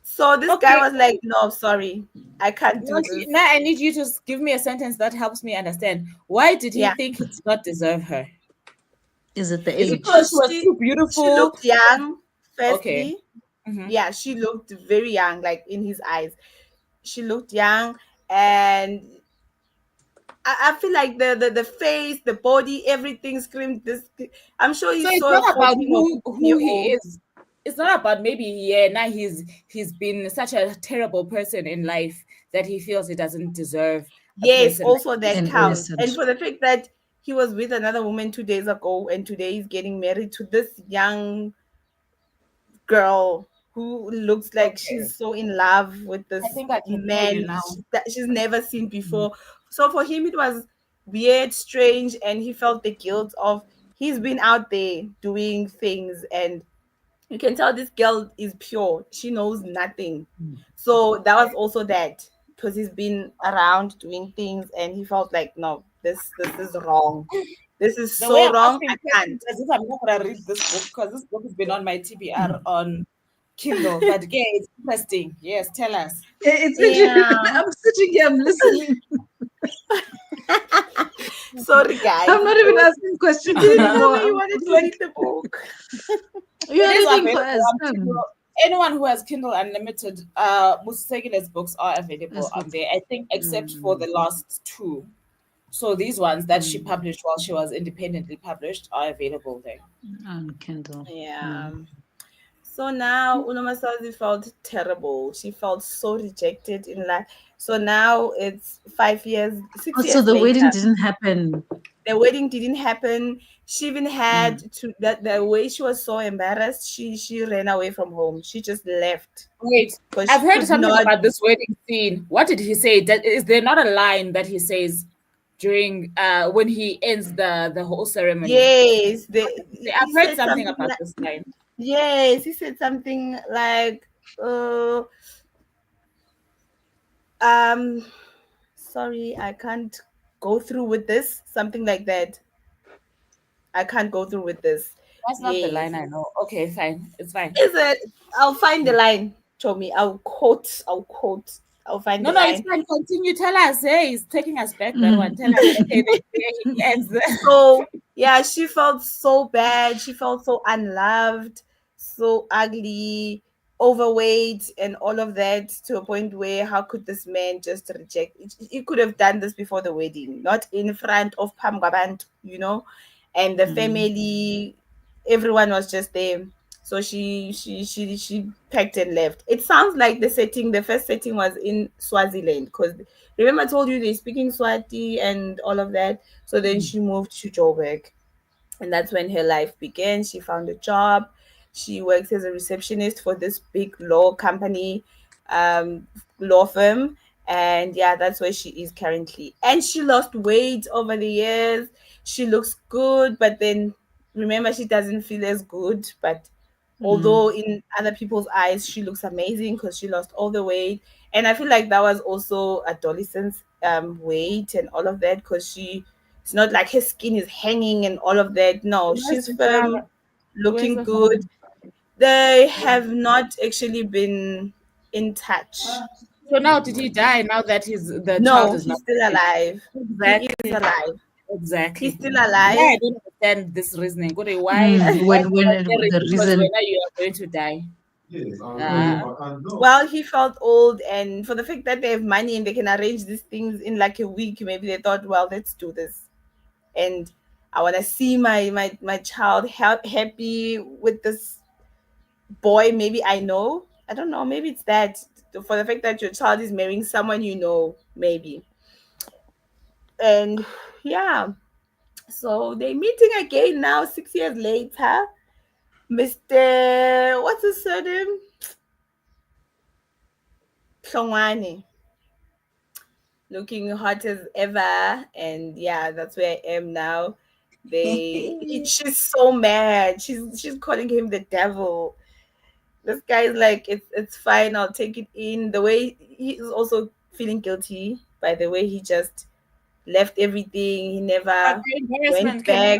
So this guy okay. was like, no, sorry, I can't do this. Now I need you to give me a sentence that helps me understand. Why did he Yeah, think he did not deserve her? Is it the Is it age? because because she was too she beautiful? looked young. Okay. Firstly, Mm-hmm. yeah, she looked very young, like in his eyes. She looked young, and I feel like the face, the body, everything screamed this. I'm sure he So it's saw a not about 14 or 15 year who he old. is. It's not about maybe yeah now he's been such a terrible person in life that he feels he doesn't deserve a Yes, person like also this. that An counts. And innocent. for the fact that he was with another woman 2 days ago, and today he's getting married to this young girl who looks like Okay. she's so in love with I this think I can hear you man now. that she's never seen Mm. before. So for him, it was weird, strange, and he felt the guilt of he's been out there doing things, and you can tell this girl is pure. She knows nothing. So that was also that because he's been around doing things, and he felt like no, this is wrong. This is The way so I'm wrong. I asking questions can't. as if I'm not gonna read this book because this book has been on my TBR on Kindle. But yeah, it's interesting. Yes, tell us. It's interesting. Yeah. I'm sitting here, I'm listening. Sorry, guys. I'm not even asking You questions didn't tell anymore. me you I'm wanted to like, read the book. you It are is reading for available us. on Kindle. Anyone who has Kindle Unlimited, Musegile's books are available Yes, on look. there. I think except for Mm, the last two. So these ones that she mm, published while she was independently published are available there. on Kindle. Yeah. Mm. So now Unomasazi felt terrible. She felt so rejected in life. So now it's 5 years, Oh, six so years the wedding later. didn't happen. The wedding didn't happen. She even Mm. had to that the way she was so embarrassed. She ran away from home. She just left Wait, because I've she heard could something not. about this wedding scene. What did he say? Is there not a line that he says during when he ends the whole ceremony? Yes, I've he heard said something something about like this line. yes, he said something like uh um sorry, I can't go through with this. Something like that. I can't go through with this. That's not the Yes. line I know. Okay, fine. It's fine. Is it? I'll find the line. Show me. I'll quote. I'll quote. I'll find No, the no, it's line. fine. Continue. Tell us. Hey, he's taking us back. That one. Mm. Tell us. Okay, there he ends. So yeah, she felt so bad. She felt so unloved, so ugly, overweight, and all of that to a point where how could this man just reject? He could have done this before the wedding, not in front of Pamgabant, and the Mm. family. Everyone was just there. So she packed and left. It sounds like the setting, the first setting was in Swaziland because remember I told you they're speaking Swati and all of that. So then Mm. she moved to Joburg, and that's when her life began. She found a job. She works as a receptionist for this big law company, um, law firm, and yeah, that's where she is currently. And she lost weight over the years. She looks good, but then remember, she doesn't feel as good. But Mm. although in other people's eyes, she looks amazing because she lost all the weight, and I feel like that was also adolescence weight and all of that because it's not like her skin is hanging and all of that. No, Where's she's the flower? firm, Where's looking the good. flower? They have not actually been in touch. So now, did he die? Now that the child No, is he's not still dead? alive. He is Exactly. alive. He's Exactly. still Yeah, alive. I don't understand this reasoning. Good, Mm. why When not marry? the Because reason. when you are going to die. Mm. Well, he felt old, and for the fact that they have money and they can arrange these things in like a week, maybe they thought, well, let's do this. And I want to see my child happy with this boy. Maybe I know. I don't know. Maybe it's that for the fact that your child is marrying someone you know, maybe. And yeah, so they're meeting again now, 6 years later. Mr. What's his surname? Hlongwane. Looking hot as ever, and yeah, that's where I am now. She's so mad. She's calling him the devil. This guy is like, it's fine, I'll take it in. The way he is also feeling guilty by the way he just left everything. He But never the went embarrassment, back.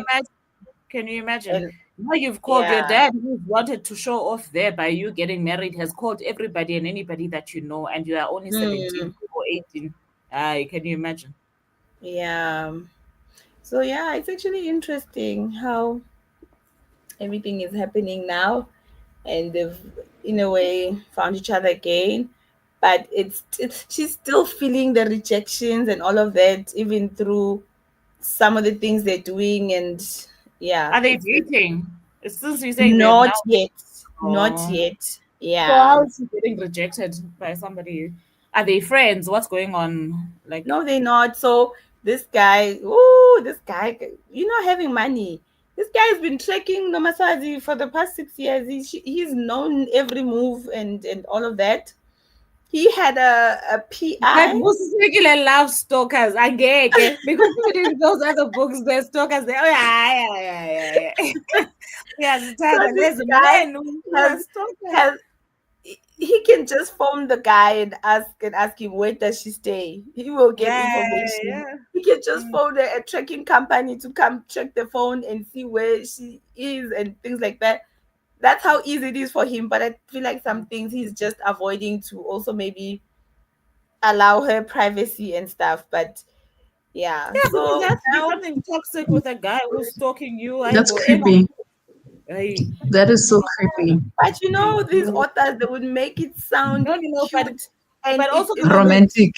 can you imagine? And Now you've called your yeah, dad, who wanted to show off there by you getting married, has called everybody and anybody that you know, and you are only 17 mm, or 18. Can you imagine? yeah. So yeah, it's actually interesting how everything is happening now, and they've in a way found each other again. But it's she's still feeling the rejections and all of that, even through some of the things they're doing. And yeah, Are they it's dating? Since you saying they have not now. yet, not Oh. yet. So Yeah, how is she getting rejected by somebody? Are they friends? What's going on? Like, no, they're not. So this guy, having money. This guy's been tracking Nomasazi for the past 6 years. He's known every move and all of that. He had a but PI. Busisekile loves stalkers. I get it. Because even in those other books, there's stalkers. They, oh, yeah. Yes, So Tyler, this there's guy men who are has stalkers. has he can just phone the guy and ask him where does she stay. He will get Yeah, information. yeah. He can just Mm. phone a tracking company to come check the phone and see where she is and things like that. That's how easy it is for him. But I feel like some things he's just avoiding to also maybe allow her privacy and stuff. But yeah, Yeah, because so there has to be now something toxic with a guy who's stalking you. I That's go, creepy. hey. That is so creepy. but these authors, they would make it sound No, cute, and but it, also it the would, Romantic.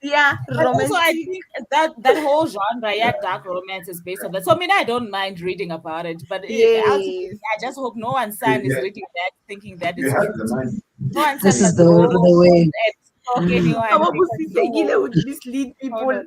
yeah, But also, I romantic. think that whole genre, yeah, dark romance is based on that. So I mean, I don't mind reading about it, but ultimately, Yes. I just hope no one's son is reading that, thinking that it's cute. No one's son This is must the go way. and stalk Mm. anyone because Ababusisekile would mislead no, people. no,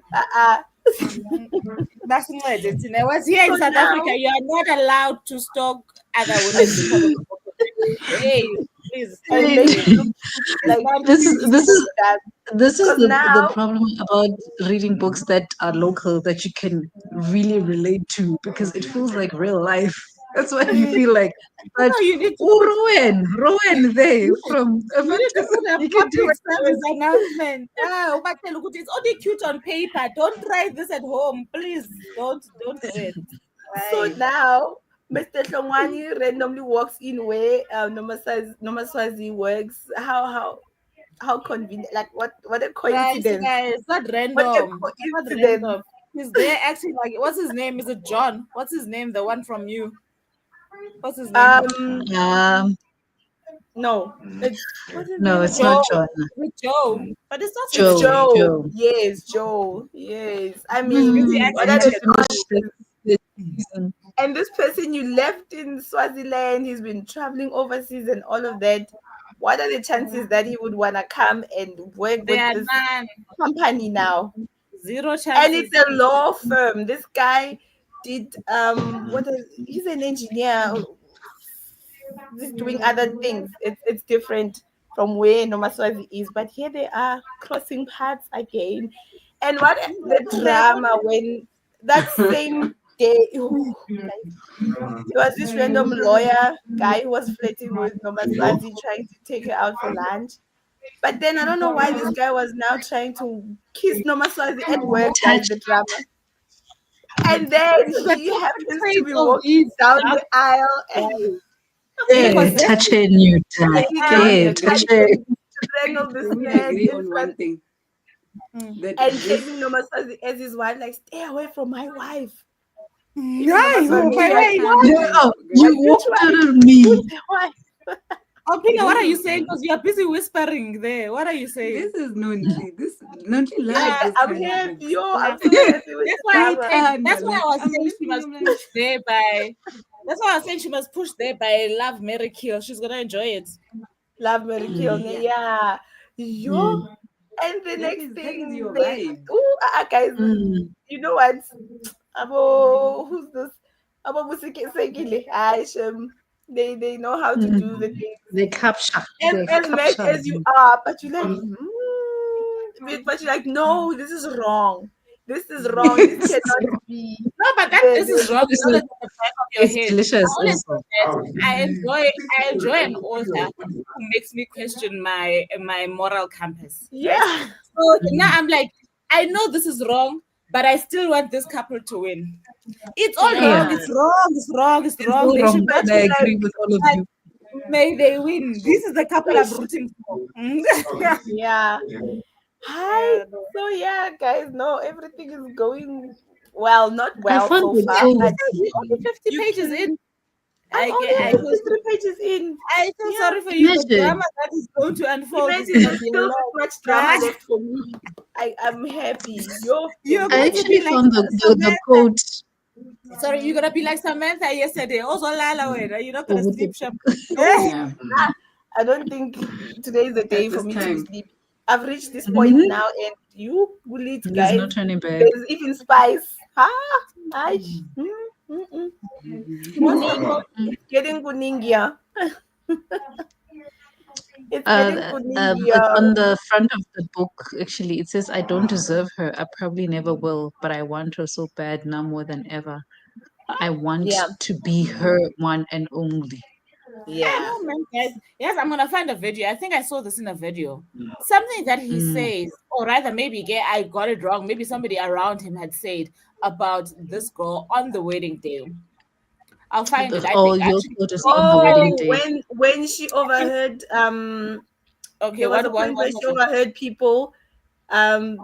that's not it. I was here So in South Africa. now, You are not allowed to stalk other women because of the protection. Hey, please, and don't make do it it. look It's like not This cute is cute. this before is it does. this is Because the now, problem about reading books that are local that you can really relate to because it feels like real life. That's why you Mm. feel like, but No, you need to oh, put Rowan there from a you need to fantasy. put a You can do public service it. announcement. Ubatele ukuthi it's only cute on paper. Don't try this at home, please. Don't do it. so Right. now, Mr. Hlongwani randomly walks in where Nomaswazi works. How convenient! Like what a coincidence! It's not What a random. It's not coincidence! random. He's there acting like what's his name? Is it John? What's his name? The one from you. What's his name? Um, Um, no, it's what's his no, name it's not again? Joe. John. With Joe. But it's not It's his Joe. name. Joe. Joe. Yes, Joe. Yes. I He's mean, busy I what acting are need the to like a finish chances? this season. And this person you left in Swaziland, he's been traveling overseas and all of that. What are the chances that he would want to come and work there with are this none. company now? Zero And it's chances. a law firm. This guy did he's an engineer. He's doing other things. It's different from where Nomaswazi is, but here they are crossing paths again. And what the drama when that same day, guys, there was this random lawyer guy who was flirting with Nomaswazi, trying to take her out for lunch. But then I don't know why this guy was now trying to kiss Nomaswazi at work, guys, Touch. the drama. And then It's the he different happens to traits be of walking these down dark the aisle and guys. They Yeah, possess touch her and you die. he Can just we Yeah, touch agree? her. decided to strangle this Can we man agree in on front one thing? Mm. That and this claiming Nomaswazi as his wife, like, stay away from my wife. Even Right. Nomaswazi was Wait, Nonchia like, wait, can't what? what? even No, What? you okay. Which walked out wife? on me. Which wife? Opina, what This are you is saying? Because you are busy whispering there. What are you saying? Nonchi. This Nonchi Yeah, loves this I'm kind of happy. books. Yo, Yeah. I'm so happy with That's the why Hey I drama. said Tanya, that's why like I was I'm saying she listening, must I'm like, push there by that's why I was saying she must push there by Love Mary Kill. She's gonna enjoy it. Love Mary Kill. Mm, yeah. Yeah. Yo. mm, And the That next is thing your they vibe. guys, mm. you know what? Abo, who's this? Abo Musike Sekile. Hi, Shem. They know how to do the things They capture. as much as you are, but you're like, but you're like, no, this is wrong. This is wrong. This cannot be. No, but this is wrong. You know, that's at the back of your It's head. delicious I always also. say that I enjoy an author who makes me question my moral compass. Yeah. Right? So now I'm like, I know this is wrong, but I still want this couple to win. It's all wrong. Yeah. It's wrong. It's wrong. It's wrong. all They wrong, should not and I be agree like, with all of but you. may they win. This is the couple I'm rooting for. Yeah. Hi. So yeah, guys, no, everything is going well, not well found so it far, so but We're only 50 you pages can- in. I'm I only feel 53 pages in. I feel Yeah. sorry for you. The Imagine. drama that is going to unfold is Imagine going to there's be a still lot. so much drama left for me. I'm happy. You're I going to actually be like found the Samantha. quote. Sorry, you're gonna be like Samantha yesterday. Also, Lala, you're not gonna Over sleep. the- Yeah. I don't think today is the day At for this me to be time. sleepy. I've reached this point Mhm. now, and you bullied There's no guys. turning back. There's even spice. It's getting kuningia. It's getting But kuningia. on the front of the book, actually, it says, "I don't deserve her. I probably never will, but I want her so bad now more than ever. I want Yeah, to be her one and only." yeah. Oh man, guys. Yes, I'm gonna find a video. I think I saw this in a video. Something that he says, or rather, maybe I got it wrong. Maybe somebody around him had said about this girl on the wedding day. I'll find it. I Oh, think your actually. quote is on the wedding Oh, day. when she overheard Okay, there was a what point where was she it? overheard people um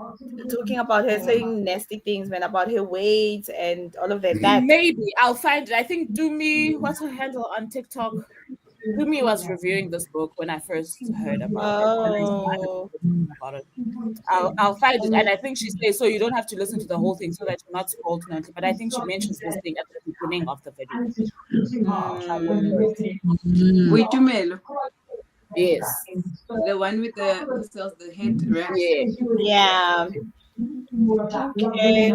talking about her, saying nasty things, man, about her weight and all of that. Maybe I'll find it. I think Dumi, what's her handle on TikTok? Dumi was reviewing this book when I first heard about it, and I started Oh, thinking about it. I'll find it, and I think she says so. You don't have to listen to the whole thing so that you're not spoiled mentally. But I think she mentions this thing at the beginning of the video. I'll look for it. Wait, Tumelo, Yes, the one with the who sells the head wraps. yeah. yeah. Okay.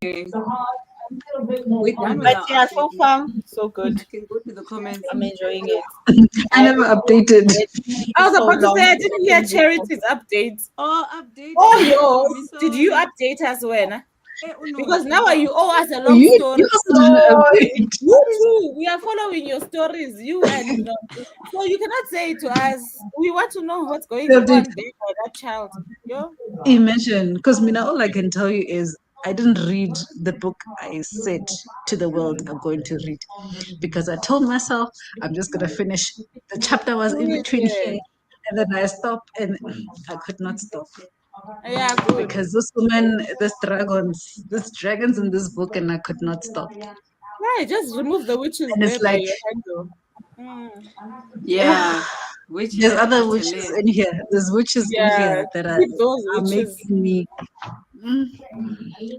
Okay. We're done with But our yeah, so updating. far so good. I can go to the comments. I'm enjoying it. I never updated. I was So about to long. say I didn't hear Charity's updates. Oh, update. Oh, I'm yours. Did you sorry. update us when? Eh, oh, no. Because now you owe us a long You story. also didn't update. You too. We are following your stories. You and so you cannot say to us. We want to know what's going on there for that child. Yo. Imagine, because Mina, all I can tell you is I didn't read the book I said to the world I'm going to read, because I told myself I'm just gonna finish. The chapter was in between here, and then I stopped, and I could not stop Yeah, good. because this woman, this dragons in this book, and I could not stop. Right, just remove the witches And there it's by like, your handle. Yeah. Which there's has other to witches live. in here. There's witches in Yeah, here that are keep those witches. making me.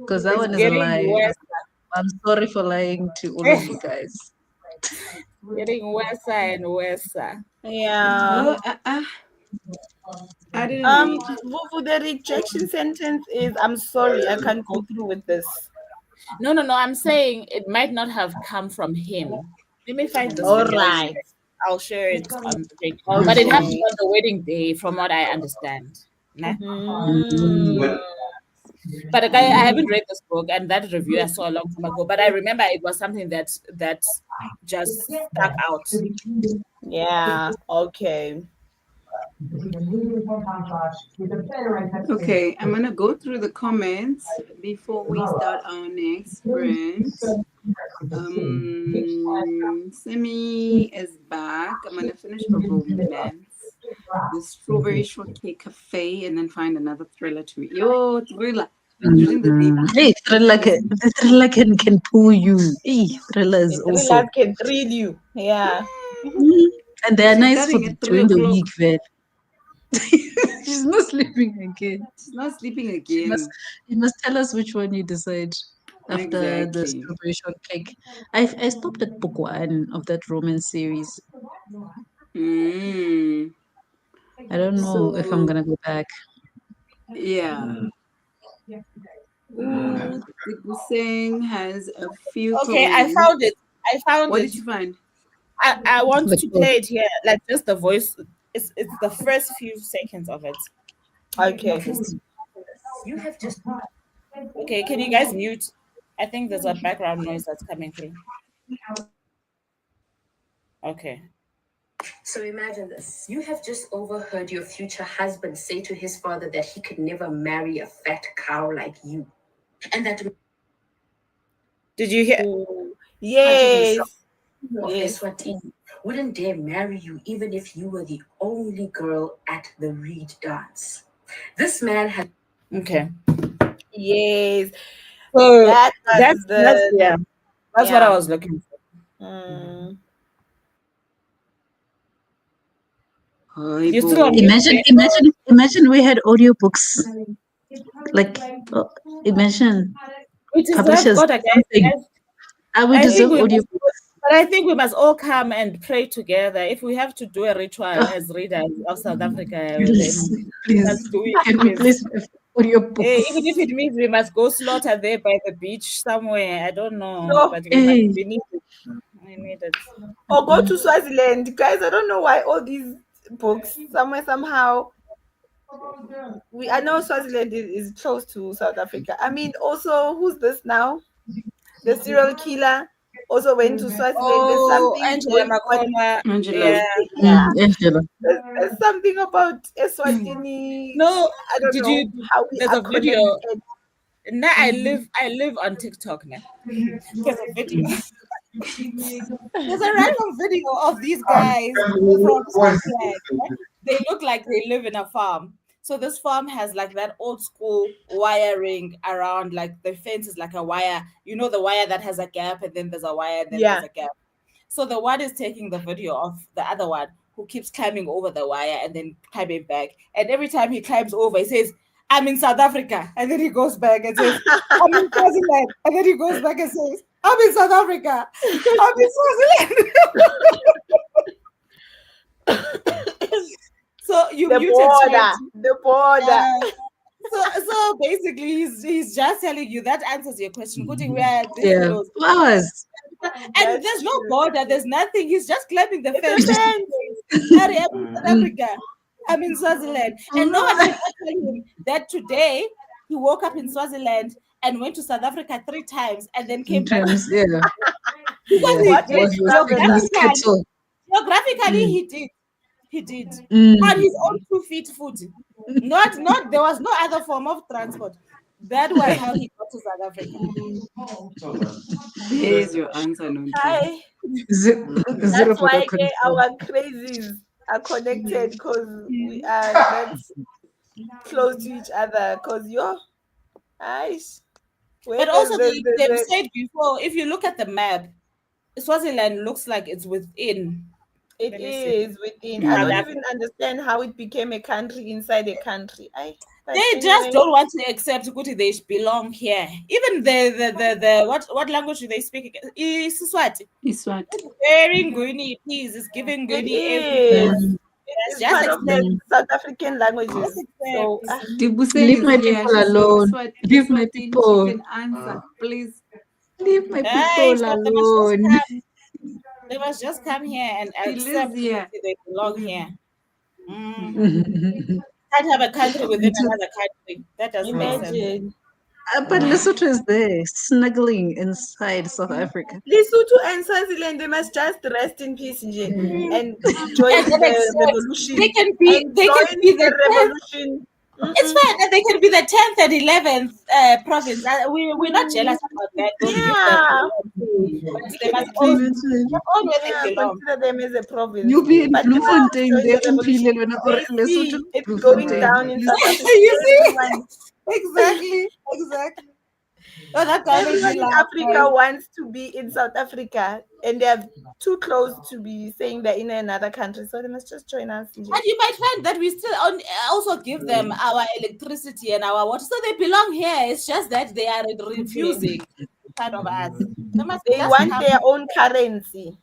Because that It's one is a getting lie. worse. I'm sorry for lying to all of you guys. Getting worse and worse. Yeah. Oh, I didn't read. Vuvu, the rejection sentence is, I'm sorry, I can't go through with this. No. I'm saying it might not have come from him. Let me find this All video. right. I'll share it on the thing. But it happened on the wedding day, from what I understand. Nah? But I haven't read this book, and that review I saw a long time ago. But I remember it was something that just stuck out. Yeah. Okay. Okay, I'm gonna go through the comments before we start our next sprint. Semi is back. I'm gonna finish the romance, the strawberry shortcake cafe, and then find another thriller to read. Yo, thriller. During the day. Hey, thriller can pull you. Hey, thrillers also. Thrillers can thrill you. Yeah. And they're She's nice for starting at 3 during the o'clock. week, man. She's not sleeping again. She's not sleeping again. You must tell us which one you decide after the Exactly. strawberry shortcake. I stopped at book 1 of that romance series. Mm. I don't know if I'm gonna go back. Yeah. Ooh, Buseng has a few. Okay, I comments. found it. I found What it. did you find? I want The to quote. play it here, like just the voice. It's the first few seconds of it. Okay. You have just Okay, can you guys mute? I think there's a background noise that's coming through. Okay. So imagine this. You have just overheard your future husband say to his father that he could never marry a fat cow like you. And that Did you hear? Yes. of Yes. Eswatini wouldn't dare marry you even if you were the only girl at the reed dance. This man has Okay. Yes. So That was that's the that's what I yeah. was looking for. Mm. You still on Imagine we had audiobooks. Like, imagine We deserve publishers God, guys. something. I would I think deserve we must, audiobooks. but I think we must all come and pray together. If we have to do a ritual as readers of South Africa, Please, then please, let's do it. can we please have audiobooks? Even if it means we must go slaughter there by the beach somewhere, I don't know, No. but Hey. we need it. We need it. Or go to Swaziland. Guys, I don't know why all these books somehow I know Swaziland is close to South Africa. I mean, also, who's this now? The serial killer also went to Swaziland. There's Oh, something Angela going on. Makoma. Angela. Yeah. Angela. There's something about Eswatini. No, I don't did know you? how we There's are a video. connected. Now I live on TikTok now. There's a video. There's a random video of these guys from Scotland. They look like they live in a farm. So this farm has like that old school wiring around, like the fence is like a wire. You know the wire that has a gap and then there's a wire and then Yeah. there's a gap. So the one is taking the video of the other one who keeps climbing over the wire and then climbing back. And every time he climbs over, he says, "I'm in South Africa." And then he goes back and says, "I'm in Swaziland." And then he goes back and says, "I'm in South Africa. I'm in Swaziland." So you The muted border. it. The border. So basically he's just telling you that answers your question. Good thing we are this Yeah. close. Flowers. And That's there's no true. border, there's nothing. He's just climbing the fence. It's a fence. Harry, I'm in South Africa. I'm in Swaziland. And no one can tell him that today he woke up in Swaziland and went to South Africa 3 times and then came back. Sometimes, yeah. Because Yeah. What he Well, did he was picking his cattle. geographically he did Mm. on his own 2 feet foot. Not there was no other form of transport. That was how he got to South Africa. Here's your answer, Nonki. Hi. Zero That's for the why control. our crazies are connected because we are that close to each other. Because you're nice. But also they've said before, if you look at the map, Swaziland looks like it's within. It Let me see. is within. I don't even understand how it became a country inside a country. They just don't want to accept Kuti they belong here. Even the what language do they speak? Iswati. Iswati. Very Nguni piece is giving It Nguni is. everything. It's Just part of the South African languages. Just So Dibuseni Leave my is here. people She's from alone. Swat- Leave my Swatini. people. She can answer, please. Leave my Hey, people so alone. they must just come here and She accept lives here. that they belong here. Can't have a country within another country. That doesn't make sense. imagine. But Lesotho is there, snuggling inside South Africa. Lesotho and Swaziland, they must just rest in peace nje, and join And then the accept. revolution. They can be And they can join be the the 10th. revolution. It's fine that they can be the 10th and 11th province. We're not jealous about that. We'll give Yeah. them, but We they can must all actually where they belong. consider them as a province. You be in But Bloemfontein, now, there join the revolution. or They Lesotho. see it's going Bloemfontein. down in You South Africa. You see? Everyone, Exactly. Oh, that guy makes everyone me in laugh. Africa wants to be in South Africa, and they are too close to be saying they're in another country, so they must just join us. And you might find that we still also give them our electricity and our water, so they belong here. It's just that they are refusing part of us. They want their own currency.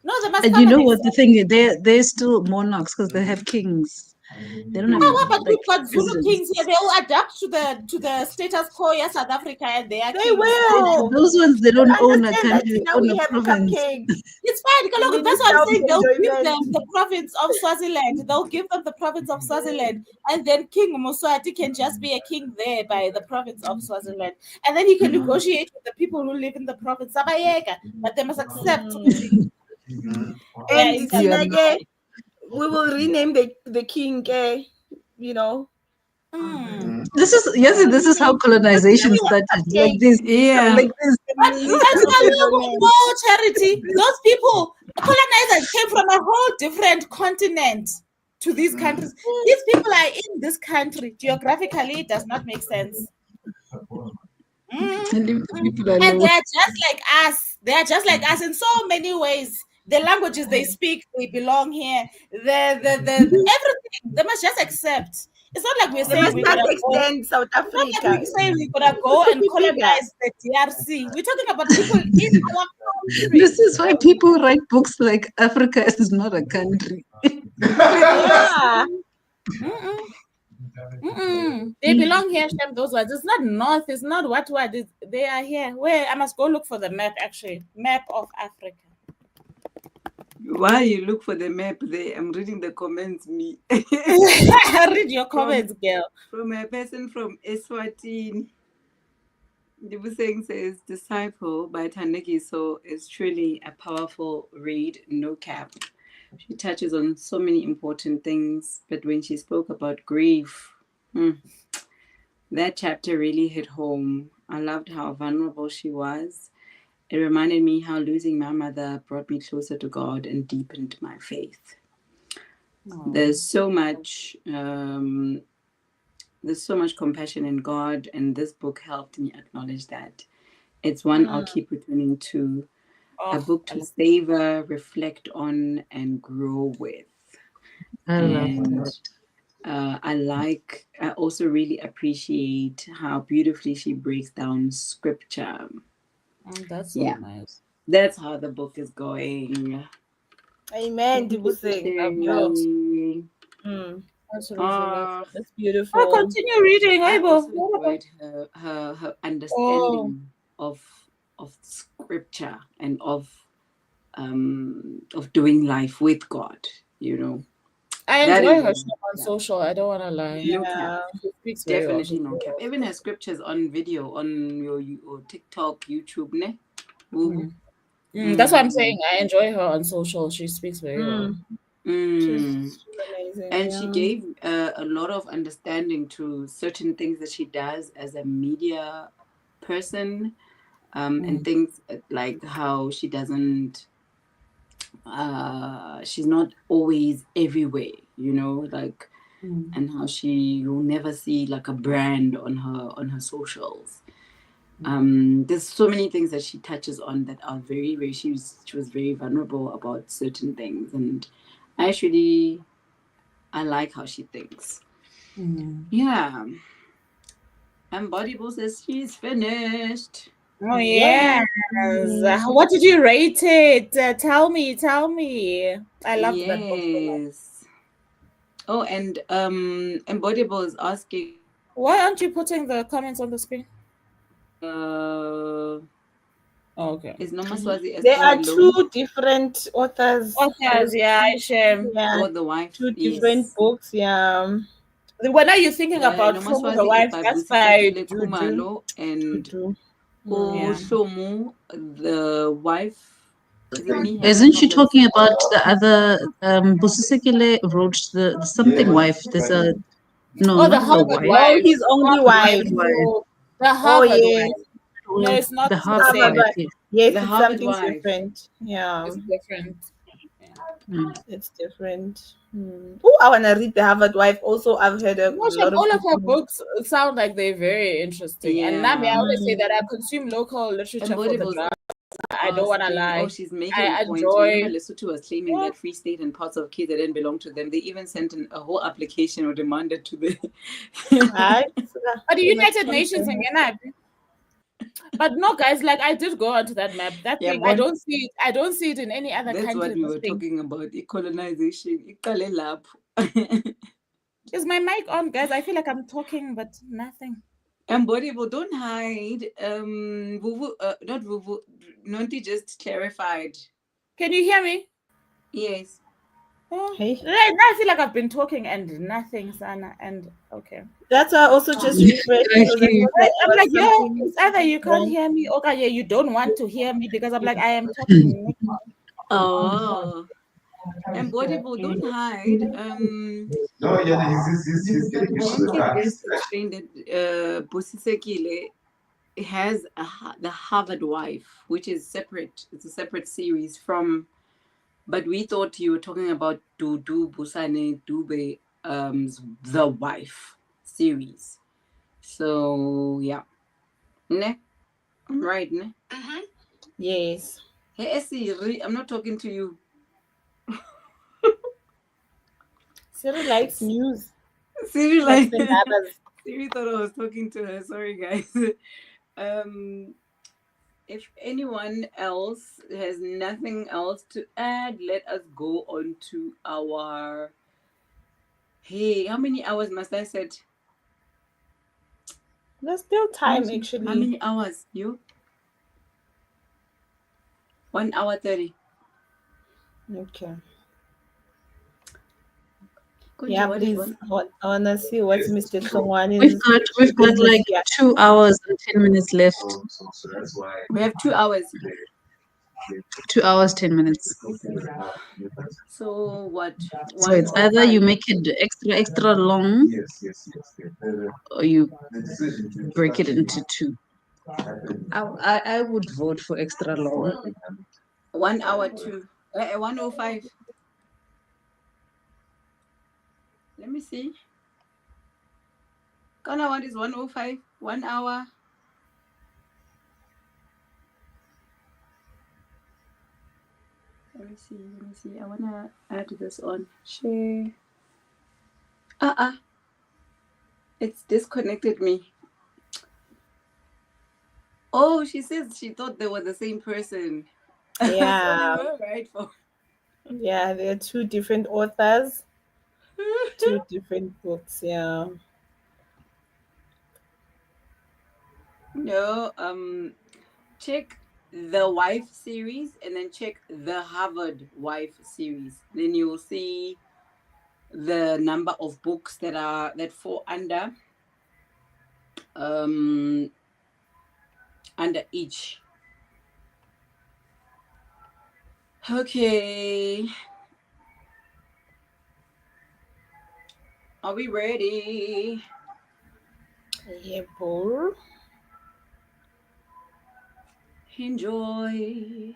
No, they must And come you know and what the thing is? They're still monarchs because they have kings. They don't have But like we've got Zulu presidents. kings here. They will adapt to the status quo in South Africa, and they are They kings. will. Those ones, they don't own a Understand that country, now own we a have province. cupcakes. It's fine. Look, We that's need what I'm saying. They'll give self-enjoyment. them the province of Swaziland. They'll give them the province of Swaziland, and then King Muswati can just be a king there by the province of Swaziland, and then he can negotiate with the people who live in the province. Sabayeka, but they must accept. And Yeah, Sinake, we will rename the king, you know. This is how colonization started. Like this. Yeah. Like this. No charity. Those people, colonizers came from a whole different continent to these countries. These people are in this country. Geographically, it does not make sense. And leave the people And alone. they're just like us. They are just like us in so many ways. The languages they speak, they belong here. Everything, they must just accept. It's not like we're They saying must we're not gonna go. extend South It's not Africa. like we're saying we're gonna go and colonize the DRC. We're talking about people in our country. This is why people write books like Africa is not a country. Yeah. They belong here, Shem, those ones. It's not north, it's not what. They are here. Where I must go look for the map, actually. Map of Africa. While you look for the map there, I'm reading the comments, me. Read your comments, girl. From a person from Eswatini. Dibuseng says, Disciple by Tanegi So is truly a powerful read, no cap. She touches on so many important things, but when she spoke about grief, that chapter really hit home. I loved how vulnerable she was. It reminded me how losing my mother brought me closer to God and deepened my faith. There's so much compassion in God, and this book helped me acknowledge that. It's one I'll keep returning to, a book to savor, reflect on, and grow with. I love that. I also really appreciate how beautifully she breaks down scripture. That's so nice. That's how the book is going. Amen, Dibuseng. That's beautiful. Oh, continue reading. I also enjoyed her understanding of scripture and of doing life with God, you know. I enjoy her stuff on social. I don't want to lie. No cap. Definitely no cap. Even her scriptures on video on your TikTok, YouTube, ne? That's what I'm saying. I enjoy her on social. She speaks very well. She's amazing. And she gave a lot of understanding to certain things that she does as a media person, and things like how she doesn't, she's not always everywhere, you know, like, and how you'll never see like a brand on her socials. There's so many things that she touches on that are very, very, she was very vulnerable about certain things, and I like how she thinks. Yeah. And Bodybull says she's finished. Oh yes. What did you rate it? Tell me. I love that book so much. Oh, and Bodybull is asking, why aren't you putting the comments on the screen? Okay. Is Nomaswazi there are two different authors. Yeah, Aisha. Yeah, the wife. Two different books. Yeah. When are you thinking about the wife? That's by Juju. And Shomu, the wife. Isn't she talking about the other Busisekile wrote the something wife? There's a the Harvard wife. Oh, his only wife. The Harvard wife. No, it's not the Harvard wife. Yes, the it's Harvard something wife. Different. Yeah, it's different. It's different. Oh, I want to read the Harvard wife. Also, I've heard a lot all of her books sound like they're very interesting. Yeah. And Nami, I always say that I consume local literature for the drama. I don't want to lie. Oh, she's making a point. Remember, Lesotho was claiming that Free State and parts of KZN didn't belong to them. They even sent a whole application or demanded to the. But the United Nations and But no, guys, like I did go onto that map. That thing, I don't see it. I don't see it in any other country. That's what we were talking about. Colonization. Is my mic on, guys? I feel like I'm talking, but nothing. Embodiable, don't hide. Not Vuvu. Nonti just clarified. Can you hear me? Yes. Oh, Hey. now I feel like I've been talking and nothing, Sana. And okay. That's why I also just refreshed because I felt like there I'm was like, yo, something it's either you can't wrong. hear me, or yeah, you don't want to hear me because I'm like, I am talking. Oh. Embodiable, don't hide. No, yeah, he's getting used to the Nonti fact. just explained that Busisekile has the Harvard wife, which is separate. It's a separate series from. But we thought you were talking about Dudu Busane Dube, the wife series. So yeah, ne, I'm right, ne. Yes. Hey Essie, I'm not talking to you. Siri likes news. Siri, Likes like the numbers. Siri thought I was talking to her. Sorry, guys. If anyone else has nothing else to add, let us go on to our. Hey, how many hours must I set? There's still time How actually. many hours? You? 1 hour 30. Okay. Kunja, Yeah, what is please. one? I wanna see what's Mr. We've Songwani's got business like here. 2 hours and 10 minutes left. So that's why We have 2 hours. 2 hours 10 minutes. So what? So it's either 105. you make it extra long, yes. or you The decision to break it into two. I would vote for extra long. 1 hour 2. 105. Let me see. Kana, what is 105? 1 hour. Let me see. I wanna add this on. Share. It's disconnected me. Oh, she says she thought they were the same person. Yeah. So we were right for. Yeah, there are two different authors, two different books. Yeah. No, check the wife series and then check the Harvard wife series. Then you'll see the number of books that fall um under each. Okay. Are we ready? Yeah, Paul. Enjoy.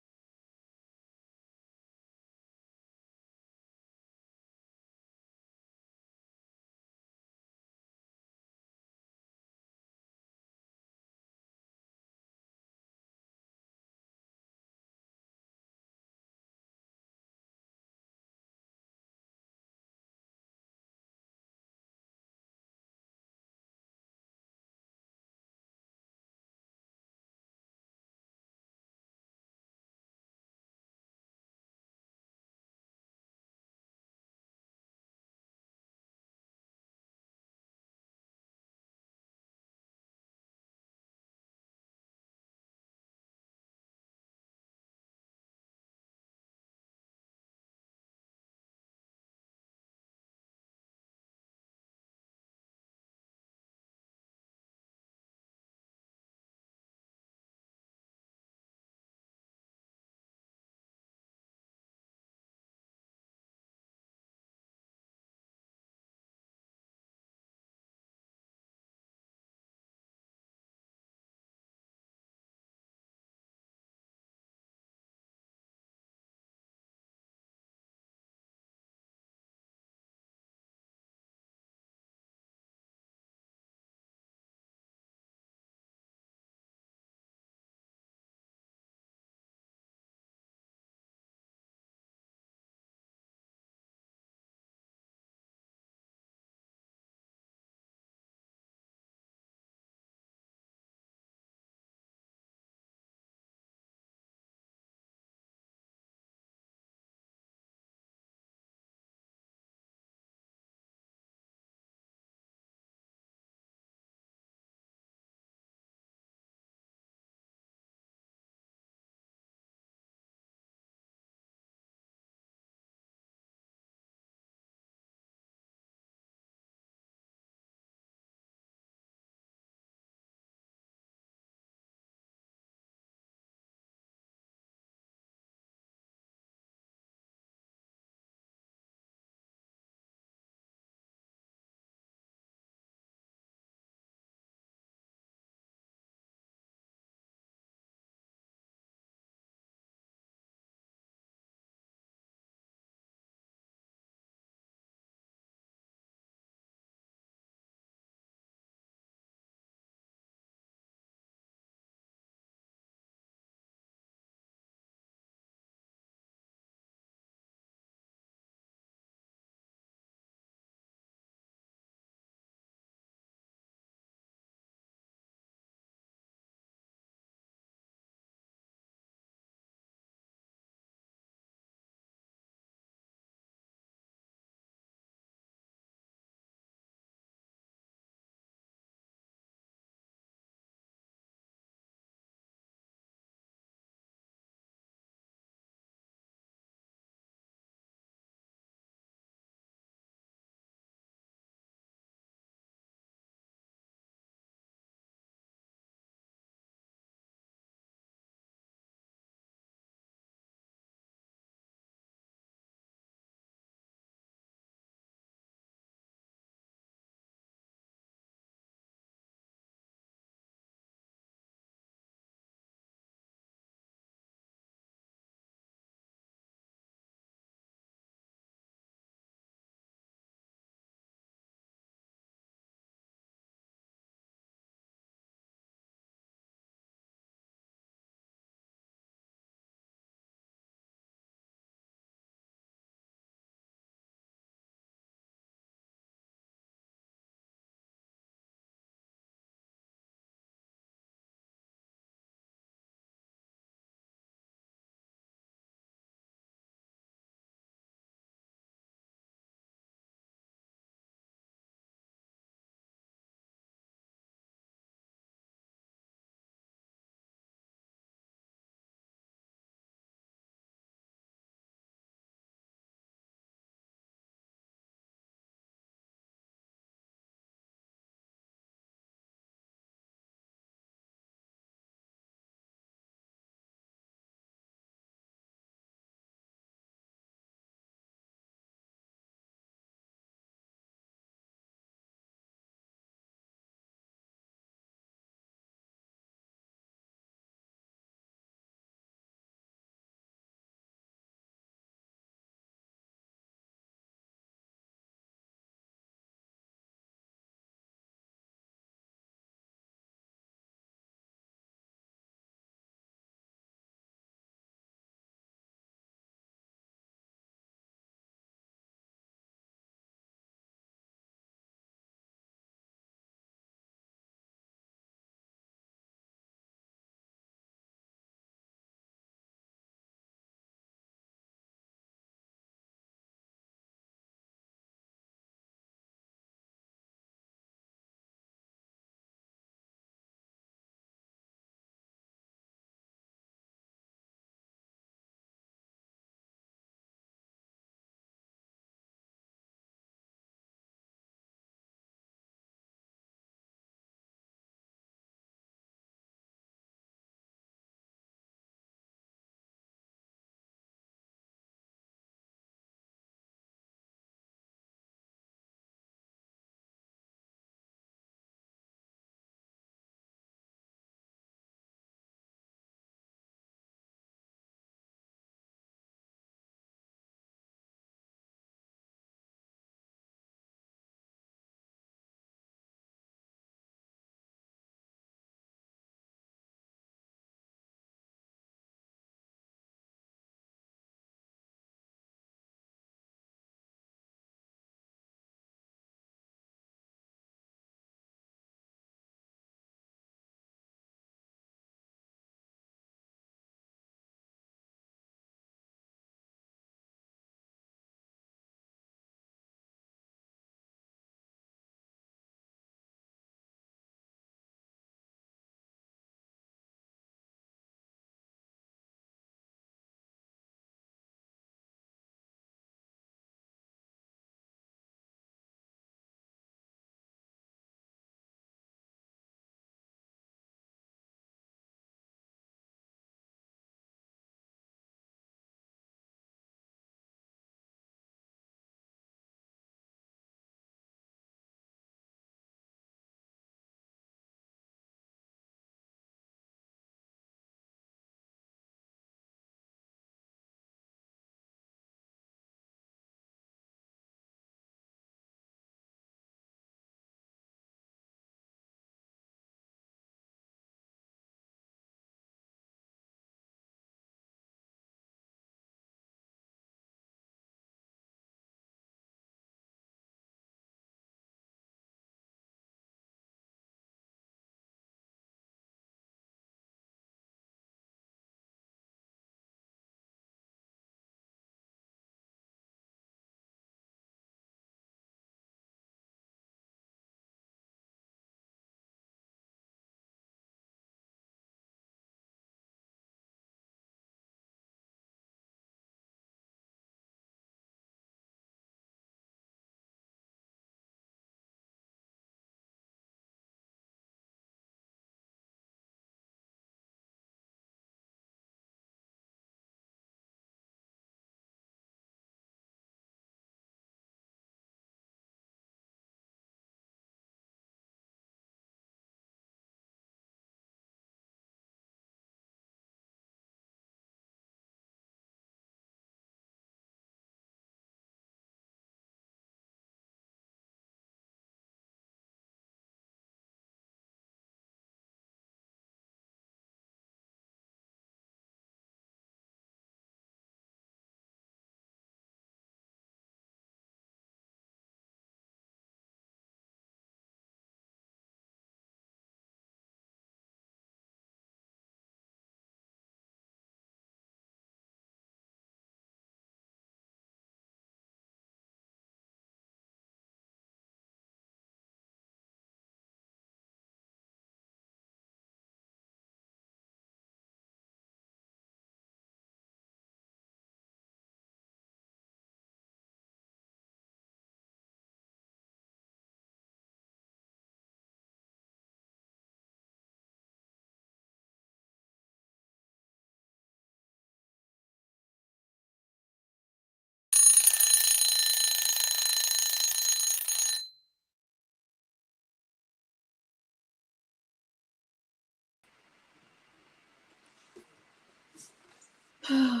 Hello.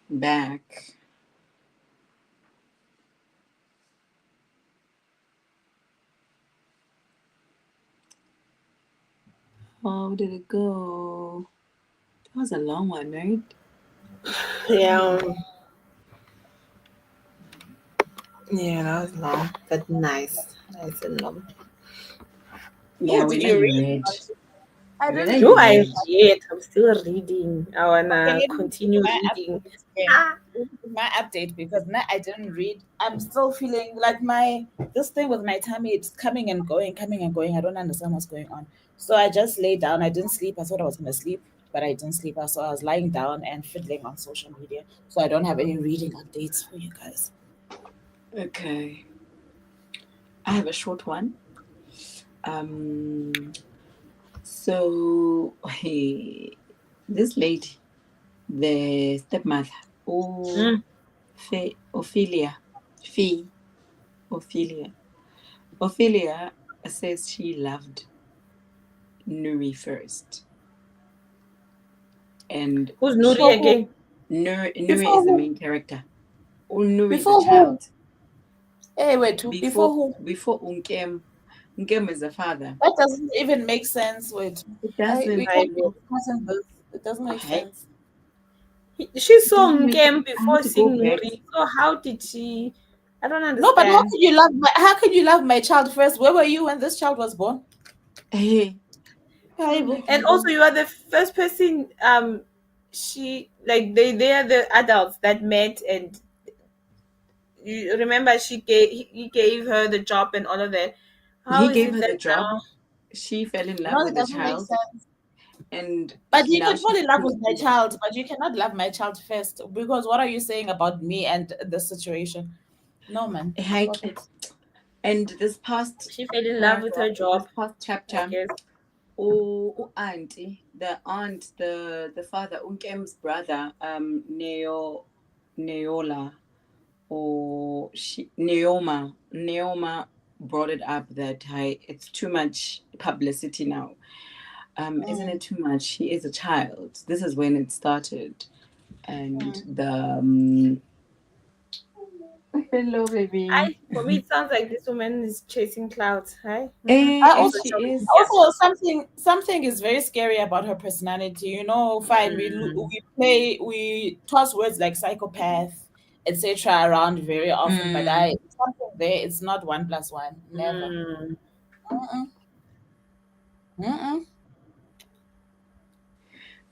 Back. How did it go? That was a long one, right? Yeah. Yeah, that was long, but nice. Nice and long. Yeah, Oh, we did know you you read? read. I We know didn't you No, I read. read. I'm still reading. I Okay, wanna let me continue my reading. update. Okay. Ah. My update because now I didn't read. I'm still feeling like my this thing with my tummy. It's coming and going, coming and going. I don't understand what's going on. So I just lay down. I didn't sleep. I thought I was gonna sleep, but I didn't sleep. So I was lying down and fiddling on social media. So I don't have any reading updates for you guys. Okay. I have a short one. So hey, this lady, the stepmother, oh, Mm. Ophelia, Fee, Ophelia. Ophelia says she loved Nuri first, and Who's she, Nuri Before who? again? Nuri Before is the who? main character. Oh, Nuri is the Before who? child. Hey, wait. Who? Before who? Before Unkem is the father. That doesn't even make sense. Wait. It We doesn't. I can't be will. discussing this. It doesn't make Hey, sense. She it saw doesn't make. Nkem I had before to go seeing back. Nuri. So how did she? I don't No, but understand. how can you love my child first? Where were you when this child was born? Hey, Hey, And also, you are the first person. She like they are the adults that met, and you remember he gave her the job and all of that. How he is gave it her the that job. now? She fell in love no, with it the doesn't make child, sense. and But you now can fall she's in love with my thinking, child, but you cannot love my child first. Because what are you saying about me and the situation? No, man. hey, Stop it. and this past She fell in love with paragraph, her this job, past I chapter, guess. auntie, the aunt, the father, Unkem's brother, Neola, or Neoma brought it up that it's too much publicity now. Isn't it too much? He is a child. This is when it started, and hello, baby. For me, it sounds like this woman is chasing clouds. Hi. Eh, I eh, also Social she is. media. also something is very scary about her personality. Fine, we toss words like psychopath, etc. around very often, but Mm, something there. It's not 1+1. Never. Mm. Mm-mm. Mm-mm.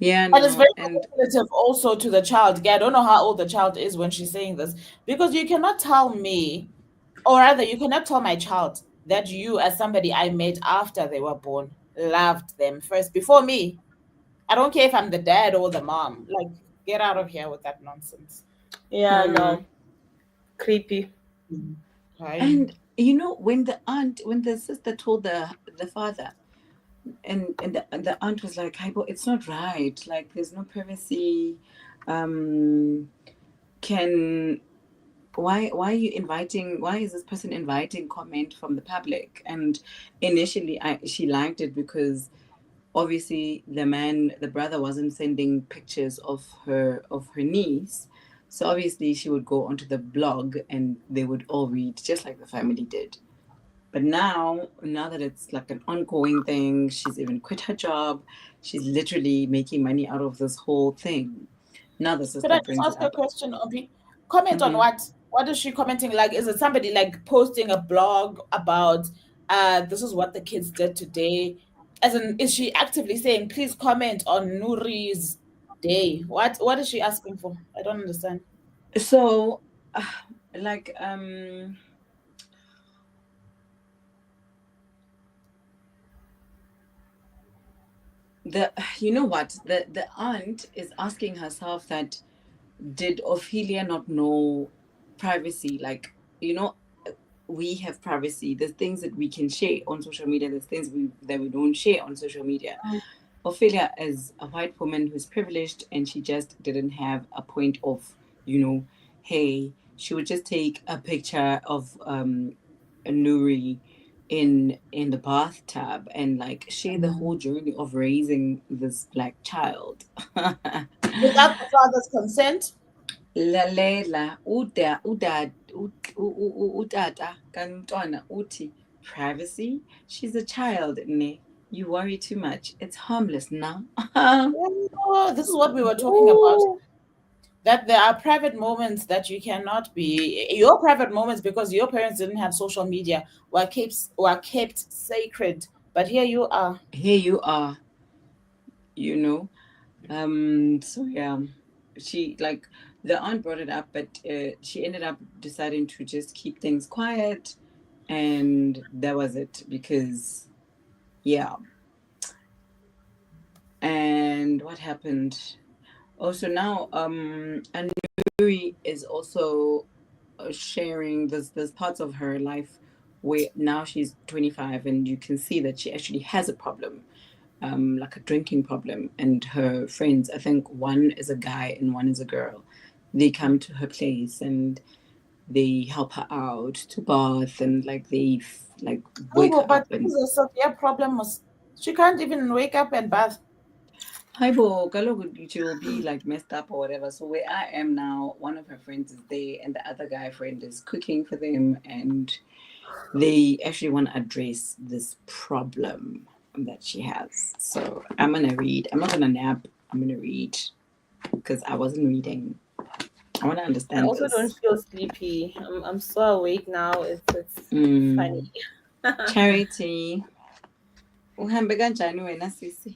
yeah, And it's very no, and manipulative also to the child. Yeah, I don't know how old the child is when she's saying this because you cannot tell me, or rather, you cannot tell my child that you, as somebody I met after they were born, loved them first before me. I don't care if I'm the dad or the mom. Like, get out of here with that nonsense. Yeah, no. Creepy. Right? and when the sister told the father, and the aunt was like, "Hey, but it's not right. Like, there's no privacy. Um, can why are you inviting? Why is this person inviting comment from the public?" And initially, she liked it because obviously the brother wasn't sending pictures of her niece, so obviously she would go onto the blog and they would all read just like the family did. But now that it's like an ongoing thing, she's even quit her job. She's literally making money out of this whole thing. Now the Could I sister just brings it ask a up. question, Obi? Comment on Hmm. what? What is she commenting? Like, is it somebody like posting a blog about this is what the kids did today? As in, is she actively saying, please comment on Nuri's day? What is she asking for? I don't understand. So, like, the you know what the aunt is asking herself that, did Ophelia not know privacy? Like, we have privacy. There's things that we can share on social media. There's things that we don't share on social media. Ophelia is a white woman who's privileged, and she just didn't have a point of, hey, she would just take a picture of a Nuri in the bathtub and like share the whole journey of raising this black child. Without the father's consent. Lalela utata kamntwana uthi privacy. She's a child, ne. You worry too much. It's harmless now. Oh, this is what we were talking about. That there are private moments that you cannot be your private moments because your parents didn't have social media were kept sacred. But here you are. Here you are, you know. So yeah, she like the aunt brought it up, but she ended up deciding to just keep things quiet, and that was it because yeah. And what happened? Also now, Anuri is also sharing this parts of her life where now she's 25 and you can see that she actually has a problem, like a drinking problem. And her friends, I think one is a guy and one is a girl, they come to her place and they help her out to bath and like they like wake Oh, her but up and this is a severe problem. She can't even wake up and bath. Haibo, kaloku she will be like messed up or whatever. So where I am now, one of her friends is there, and the other guy friend is cooking for them, and they actually want to address this problem that she has. So I'm gonna read. I'm not gonna nap. I'm gonna read because I wasn't reading. I want to I understand also this. don't feel sleepy. I'm so awake now. It's funny. Charity. Uhambe kanjani wena sisi?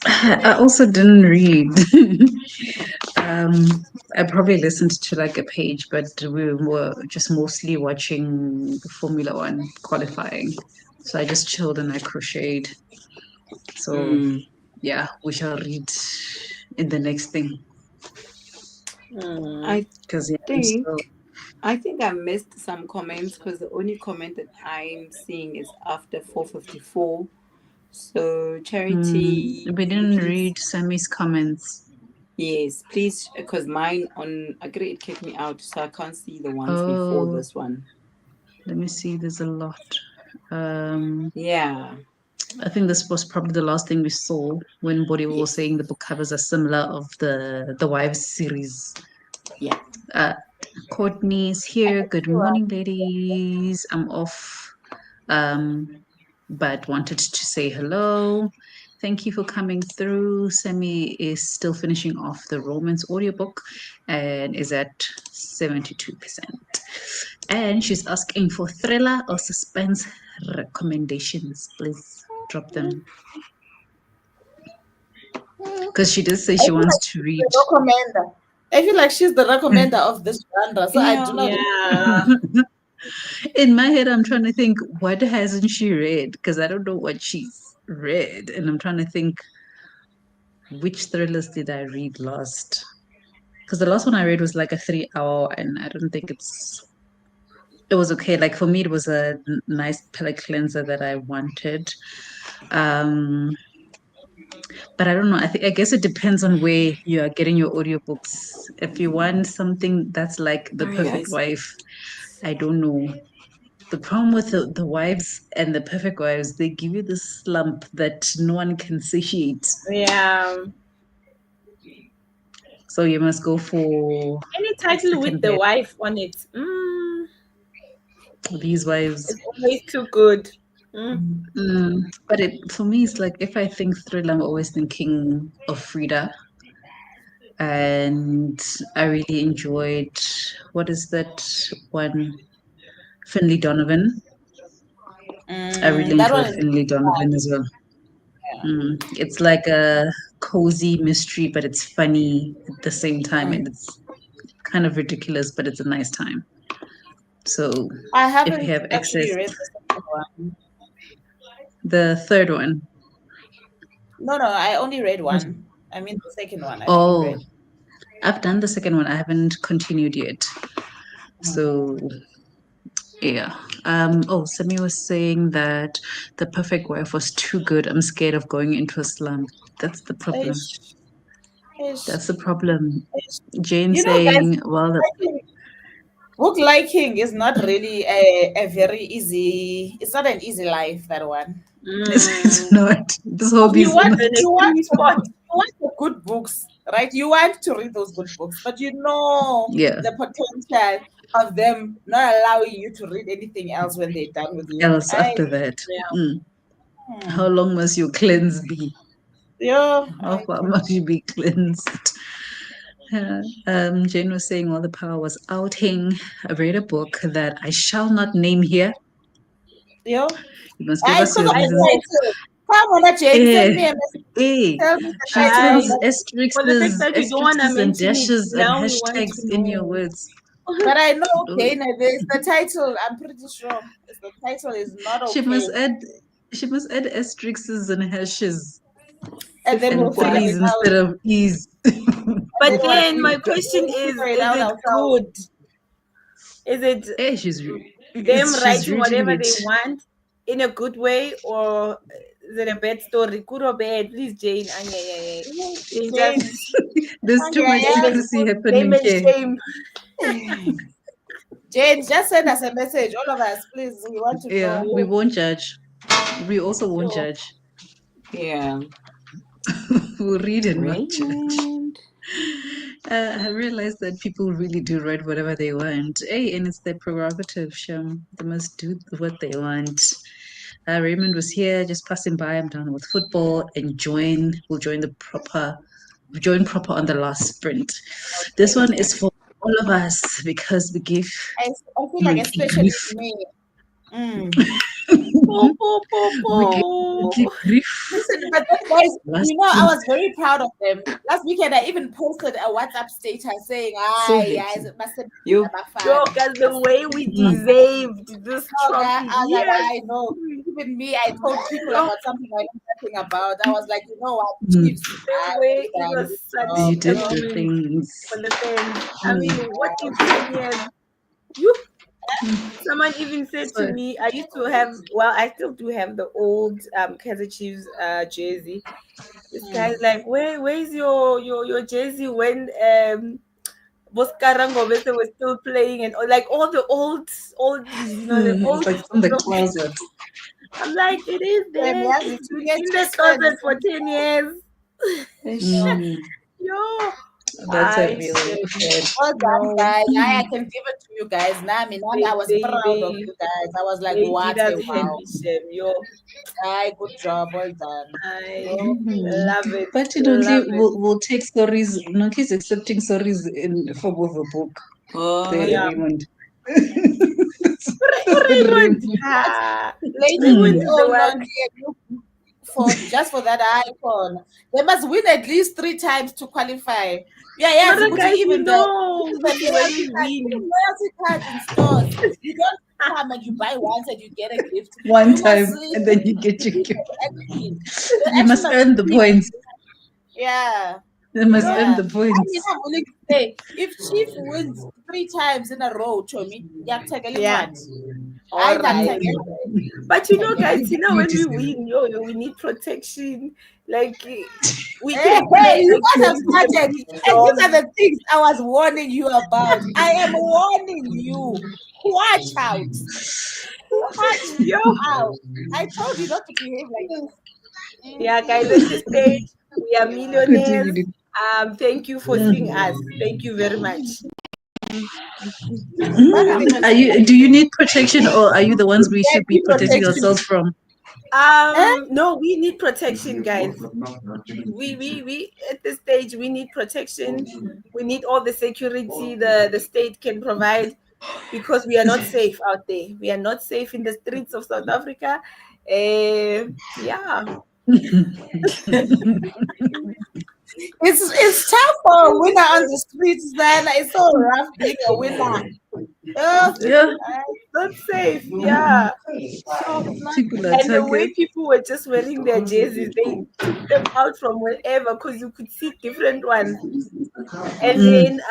I also didn't read. I probably listened to like a page, but we were just mostly watching the Formula One qualifying. So I just chilled and I crocheted. So yeah, we shall read in the next thing. I Because yeah, think I think I missed some comments because the only comment that I'm seeing is after 4:54. So Charity, we will you didn't please? read Sammy's comments. Yes, please, because mine on Agree it kicked me out, so I can't see the ones before Oh, this one. let me see. There's a lot. Yeah. I think this was probably the last thing we saw when Body was Yes. saying the book covers are similar of the Wives series. Yeah. Courtney's here. Good morning, ladies. I'm off, but wanted to say hello. Thank you for coming through. Semi is still finishing off the Romance audiobook and is at 72%. And she's asking for thriller or suspense recommendations. Please drop them. Because she does say I she feel like wants to read. the recommender. I feel like she's the recommender of this genre, so I do not. Yeah. In my head, I'm trying to think, what hasn't she read? Because I don't know what she's read. And I'm trying to think, which thrillers did I read last? Because the last one I read was like a 3 hour, and I don't think it was okay. Like for me, it was a nice palate cleanser that I wanted. Um, but I don't know. I guess it depends on where you are getting your audiobooks. If you want something that's like The Sorry, Perfect guys. Wife, I don't know. The problem with the wives and the perfect wives, they give you this slump that no one can satiate. Yeah. So you must go for Any the title with second the bed. wife on it. These wives. It's always too good. Mm. But for me, it's like if I think thriller, I'm always thinking of Frida. And I really enjoyed, what is that one? Finley Donovan. I really That one enjoyed is Finley Donovan as well. It's like a cozy mystery, but it's funny at the same time, and it's kind of ridiculous, but it's a nice time. So I if you haven't have actually access, read the second one. the third one. No, I only read one. I mean, the second one I haven't Oh, read. I've done the second one. I haven't continued yet. So Yeah. Oh, Sami was saying that The Perfect Wife was too good. I'm scared of going into a slump. That's the problem. Ish, ish, That's the problem. ish. Jane You know, guys, saying, well, book liking is not really a very easy. It's not an easy life, that one. it's not. This hobby You is want not. you want the good books, right? You want to read those good books, but you know Yeah. the potential of them not allowing you to read anything else when they're done with you. Else after that. Yeah. How long must your cleanse be? Yeah. How far must you be cleansed? Jane was saying while the power was outing, I read a book that I shall not name here. Yeah. You must give us Because your of the reasons. title. Come on, Jane, send me a message. Tell me the She title. sends For the fact that you don't want to asterisks and mention it, dashes and now we want hashtags to in your know. words. But I know, okay, there's the title. I'm pretty sure the title is not She okay. must add asterisks and hashes And then we'll and figure threes it out. instead of e's. But then my question is it good? Is it Hey, she's them writing reading whatever it. they want in a good way, or is it a bad story? Good or bad? Please, Jane. Jane. There's too much secrecy happening name and here. shame. Jane, just send us a message, all of us, please. We want to Yeah, know. we won't judge. We also won't judge. Yeah. We'll read and not judge. Raymond. I realized that people really do write whatever they want. Hey, and it's their prerogative, Sham. They must do what they want. Raymond was here, just passing by. I'm done with football and we'll join proper on the last sprint. This one is for all of us because we give. I feel like especially me. We give grief. Listen, but then guys, you know, I was very proud of them. Last weekend, I even posted a WhatsApp status saying, guys, it must have been because the way we deserved this trophy. I know. Even me, I told people about something I knew nothing about. I was like, you know what, Chiefs. The way it was such You did a the win things. for the fans. I mean, what is 10 years? You. Someone even said to me, I used to have, well, I still do have the old Kaizer Chiefs jersey. This guy's like, where's your jersey when Boscarango was still playing, and like all the old you know, the old like from the closet. I'm like, it is there. It's been in the closet for 10 years. Yo. That's a real well done, guys. I can give it to you guys. Now, I was proud of you guys. I was like, what a wow. Yo. Good job. Well done. I love it. But you know, we'll take stories. Noki's accepting stories in form of a book. Raymond. Raymond. Just for that icon, they must win at least 3 times to qualify. Yeah, guys, even when we win, loyalty cards in stores. You don't come and you buy once and you get a gift. One time, and then you get your gift. You must earn the points. Yeah. They must earn the points. I'm willing to say, if Chief wins 3 times in a row, Chomi, all right. But you know, guys, you know, when we win, we need protection. Like we can you guys have started. And these are the things I was warning you about. I am warning you. Watch out. Watch out. I told you not to behave like this. Yeah, guys, at this stage, we are millionaires. Thank you for seeing us. Thank you very much. Do you need protection, or are you the ones we should be protecting ourselves from? No, we need protection, guys. We at this stage we need protection. We need all the security the state can provide, because we are not safe out there. We are not safe in the streets of South Africa. Yeah. It's tough for a winner on the streets, then it's so rough being a winner. Yeah, not safe. Yeah. And the way people were just wearing their jerseys, they took them out from wherever, because you could see different ones. And then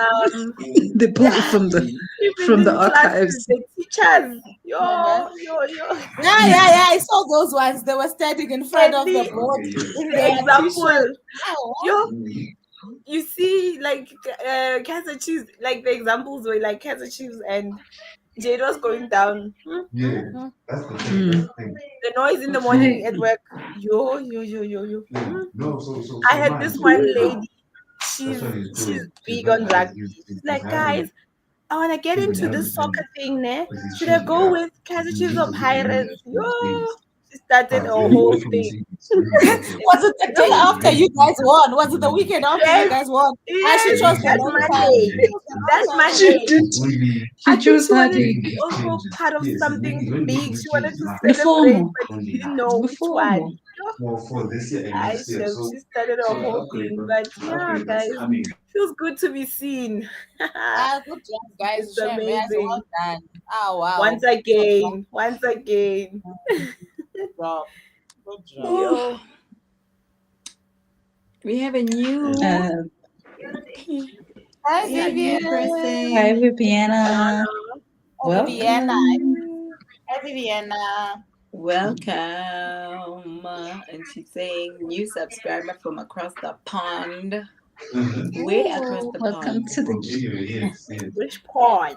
they pulled it from the archives. The pictures. Yo. Yeah, I saw those ones. They were standing in front of the board in The their example. t-shirt. Yo, you see, like Kaiser Chiefs, like the examples were like Kaiser Chiefs and Jade was going down. Yeah, that's the thing. That's the thing. The noise in the morning at work. Yo. No, so I had this one lady. She's she's big on rugby. She's like, guys, I want to get into this soccer thing, ne? Should I go with Kaiser Chiefs or Pirates? Yo, she started a whole thing. Was it the day after you guys won? Was it the weekend after you guys won? Yes, She chose that's the Monday. That's Monday. She chose she her wanted to day. be also part of something big. She wanted to The celebrate, formal. but she didn't know which formal. one. Well, for this year and next year, so She started a whole thing. But yeah, guys, feels good to be seen. Good job, guys. It's amazing. Well done. Oh, wow. Once again. Good job. Yo. We have a new Hi, new person. Hi, Viviana. Viviana. Hi, Viviana. Welcome. And she's saying new subscriber from across the pond. Way across the Welcome pond. to the Which part?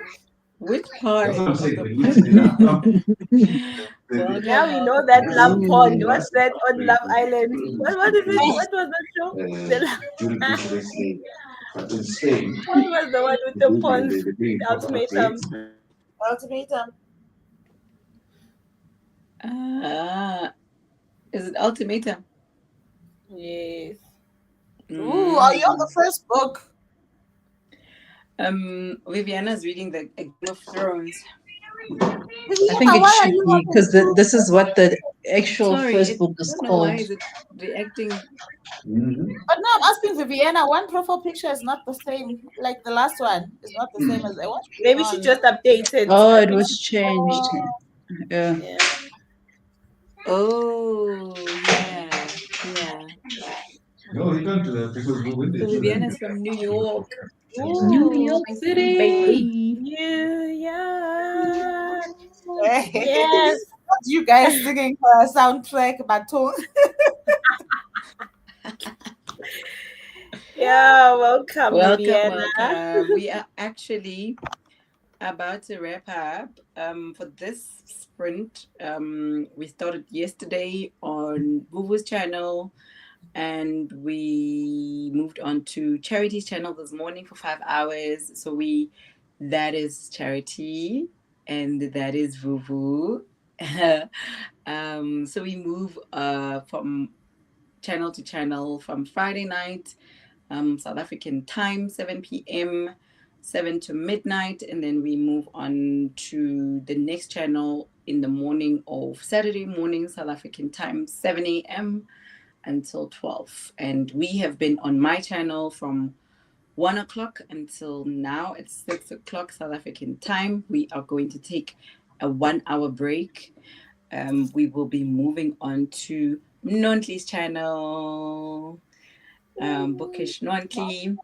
Which part? That's what I'm of saying. the pond? Welcome, Now we know that Love Pond. What's that on Love Island? What is it? What was that show? What was the one with the ponds? The ultimatum. Is it ultimatum? Yes. Ooh, are you on the first book? Viviana's reading the Game of Thrones. I think it should be because this is what the actual first book is called. Why is it reacting? But no, I'm asking Viviana. One profile picture is not the same. Like the last one is not the same as the one. Maybe she just updated. Oh, it was changed. Yeah. Oh, yeah. No, he can't do that because So Viviana's from New York. New York City. New York. Yes. You guys singing for a soundtrack, Baton. Yeah, welcome, Viviana. Welcome. We are actually about to wrap up for this sprint. We started yesterday on Vuvu's channel, and we moved on to Charity's channel this morning for 5 hours. So that is Charity and that is Vuvu. So we move from channel to channel from Friday night, South African time, 7 p.m., 7 to midnight, and then we move on to the next channel in the morning of Saturday morning, South African time, 7 a.m. until 12. And we have been on my channel from 1 o'clock until now. It's 6 o'clock South African time. We are going to take a 1 hour break. We will be moving on to Nontli's channel, Bookish Nontli,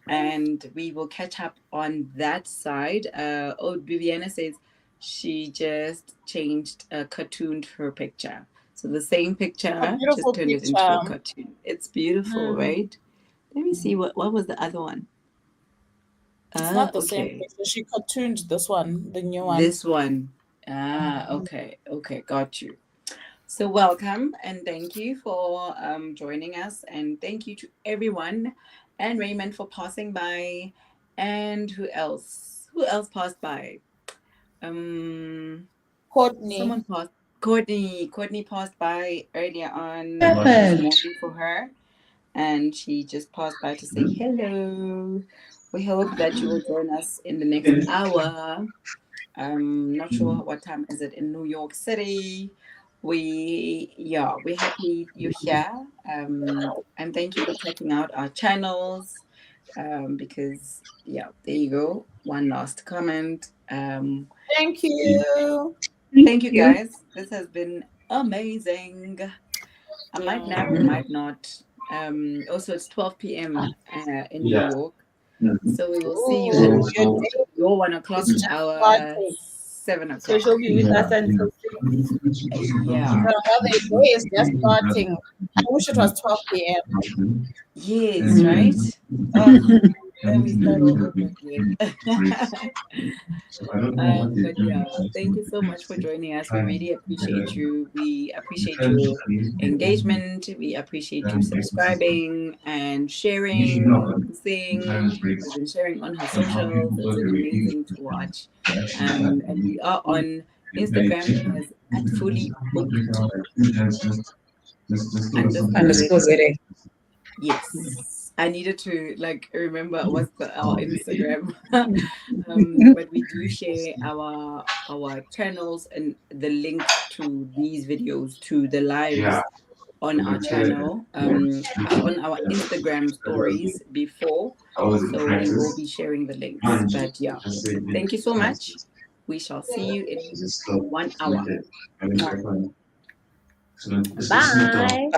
and we will catch up on that side. Viviana says she just changed, cartooned her picture. So the same picture, just turned it into a cartoon. It's beautiful, right? Let me see, what was the other one? It's not the same picture. She cartooned this one, the new one. This one. Okay, got you. So welcome and thank you for joining us, and thank you to everyone, and Raymond for passing by, and who else passed by? Courtney. Someone passed. Courtney passed by earlier on this morning for her, and she just passed by to say hello. We hope that you will join us in the next hour. Not sure what time is it in New York City. We're happy you're here. And thank you for checking out our channels. Because there you go. One last comment. Thank you. Thank you guys. This has been amazing. I might nap, might not. Also it's 12 p.m. In New York. So we will see you at your 1 o'clock hour 7 So o'clock. she'll be with us until 6. Yeah. Well, the day is just starting. I wish it was 12 p.m. Yes, right? Then we start all over again. But yeah, thank you so much for joining us. We really appreciate you. We appreciate your engagement. We appreciate you subscribing and sharing, saying, has been sharing on her socials. It's been amazing to watch. And we are on Instagram as @fullybooked_wedding. Yes, I needed to like remember what's our Instagram. But we do share our channels and the link to these videos, to the lives on our channel, on our Instagram stories before. So we will be sharing the links. But yeah, thank you so much. We shall see you in 1 hour. Bye.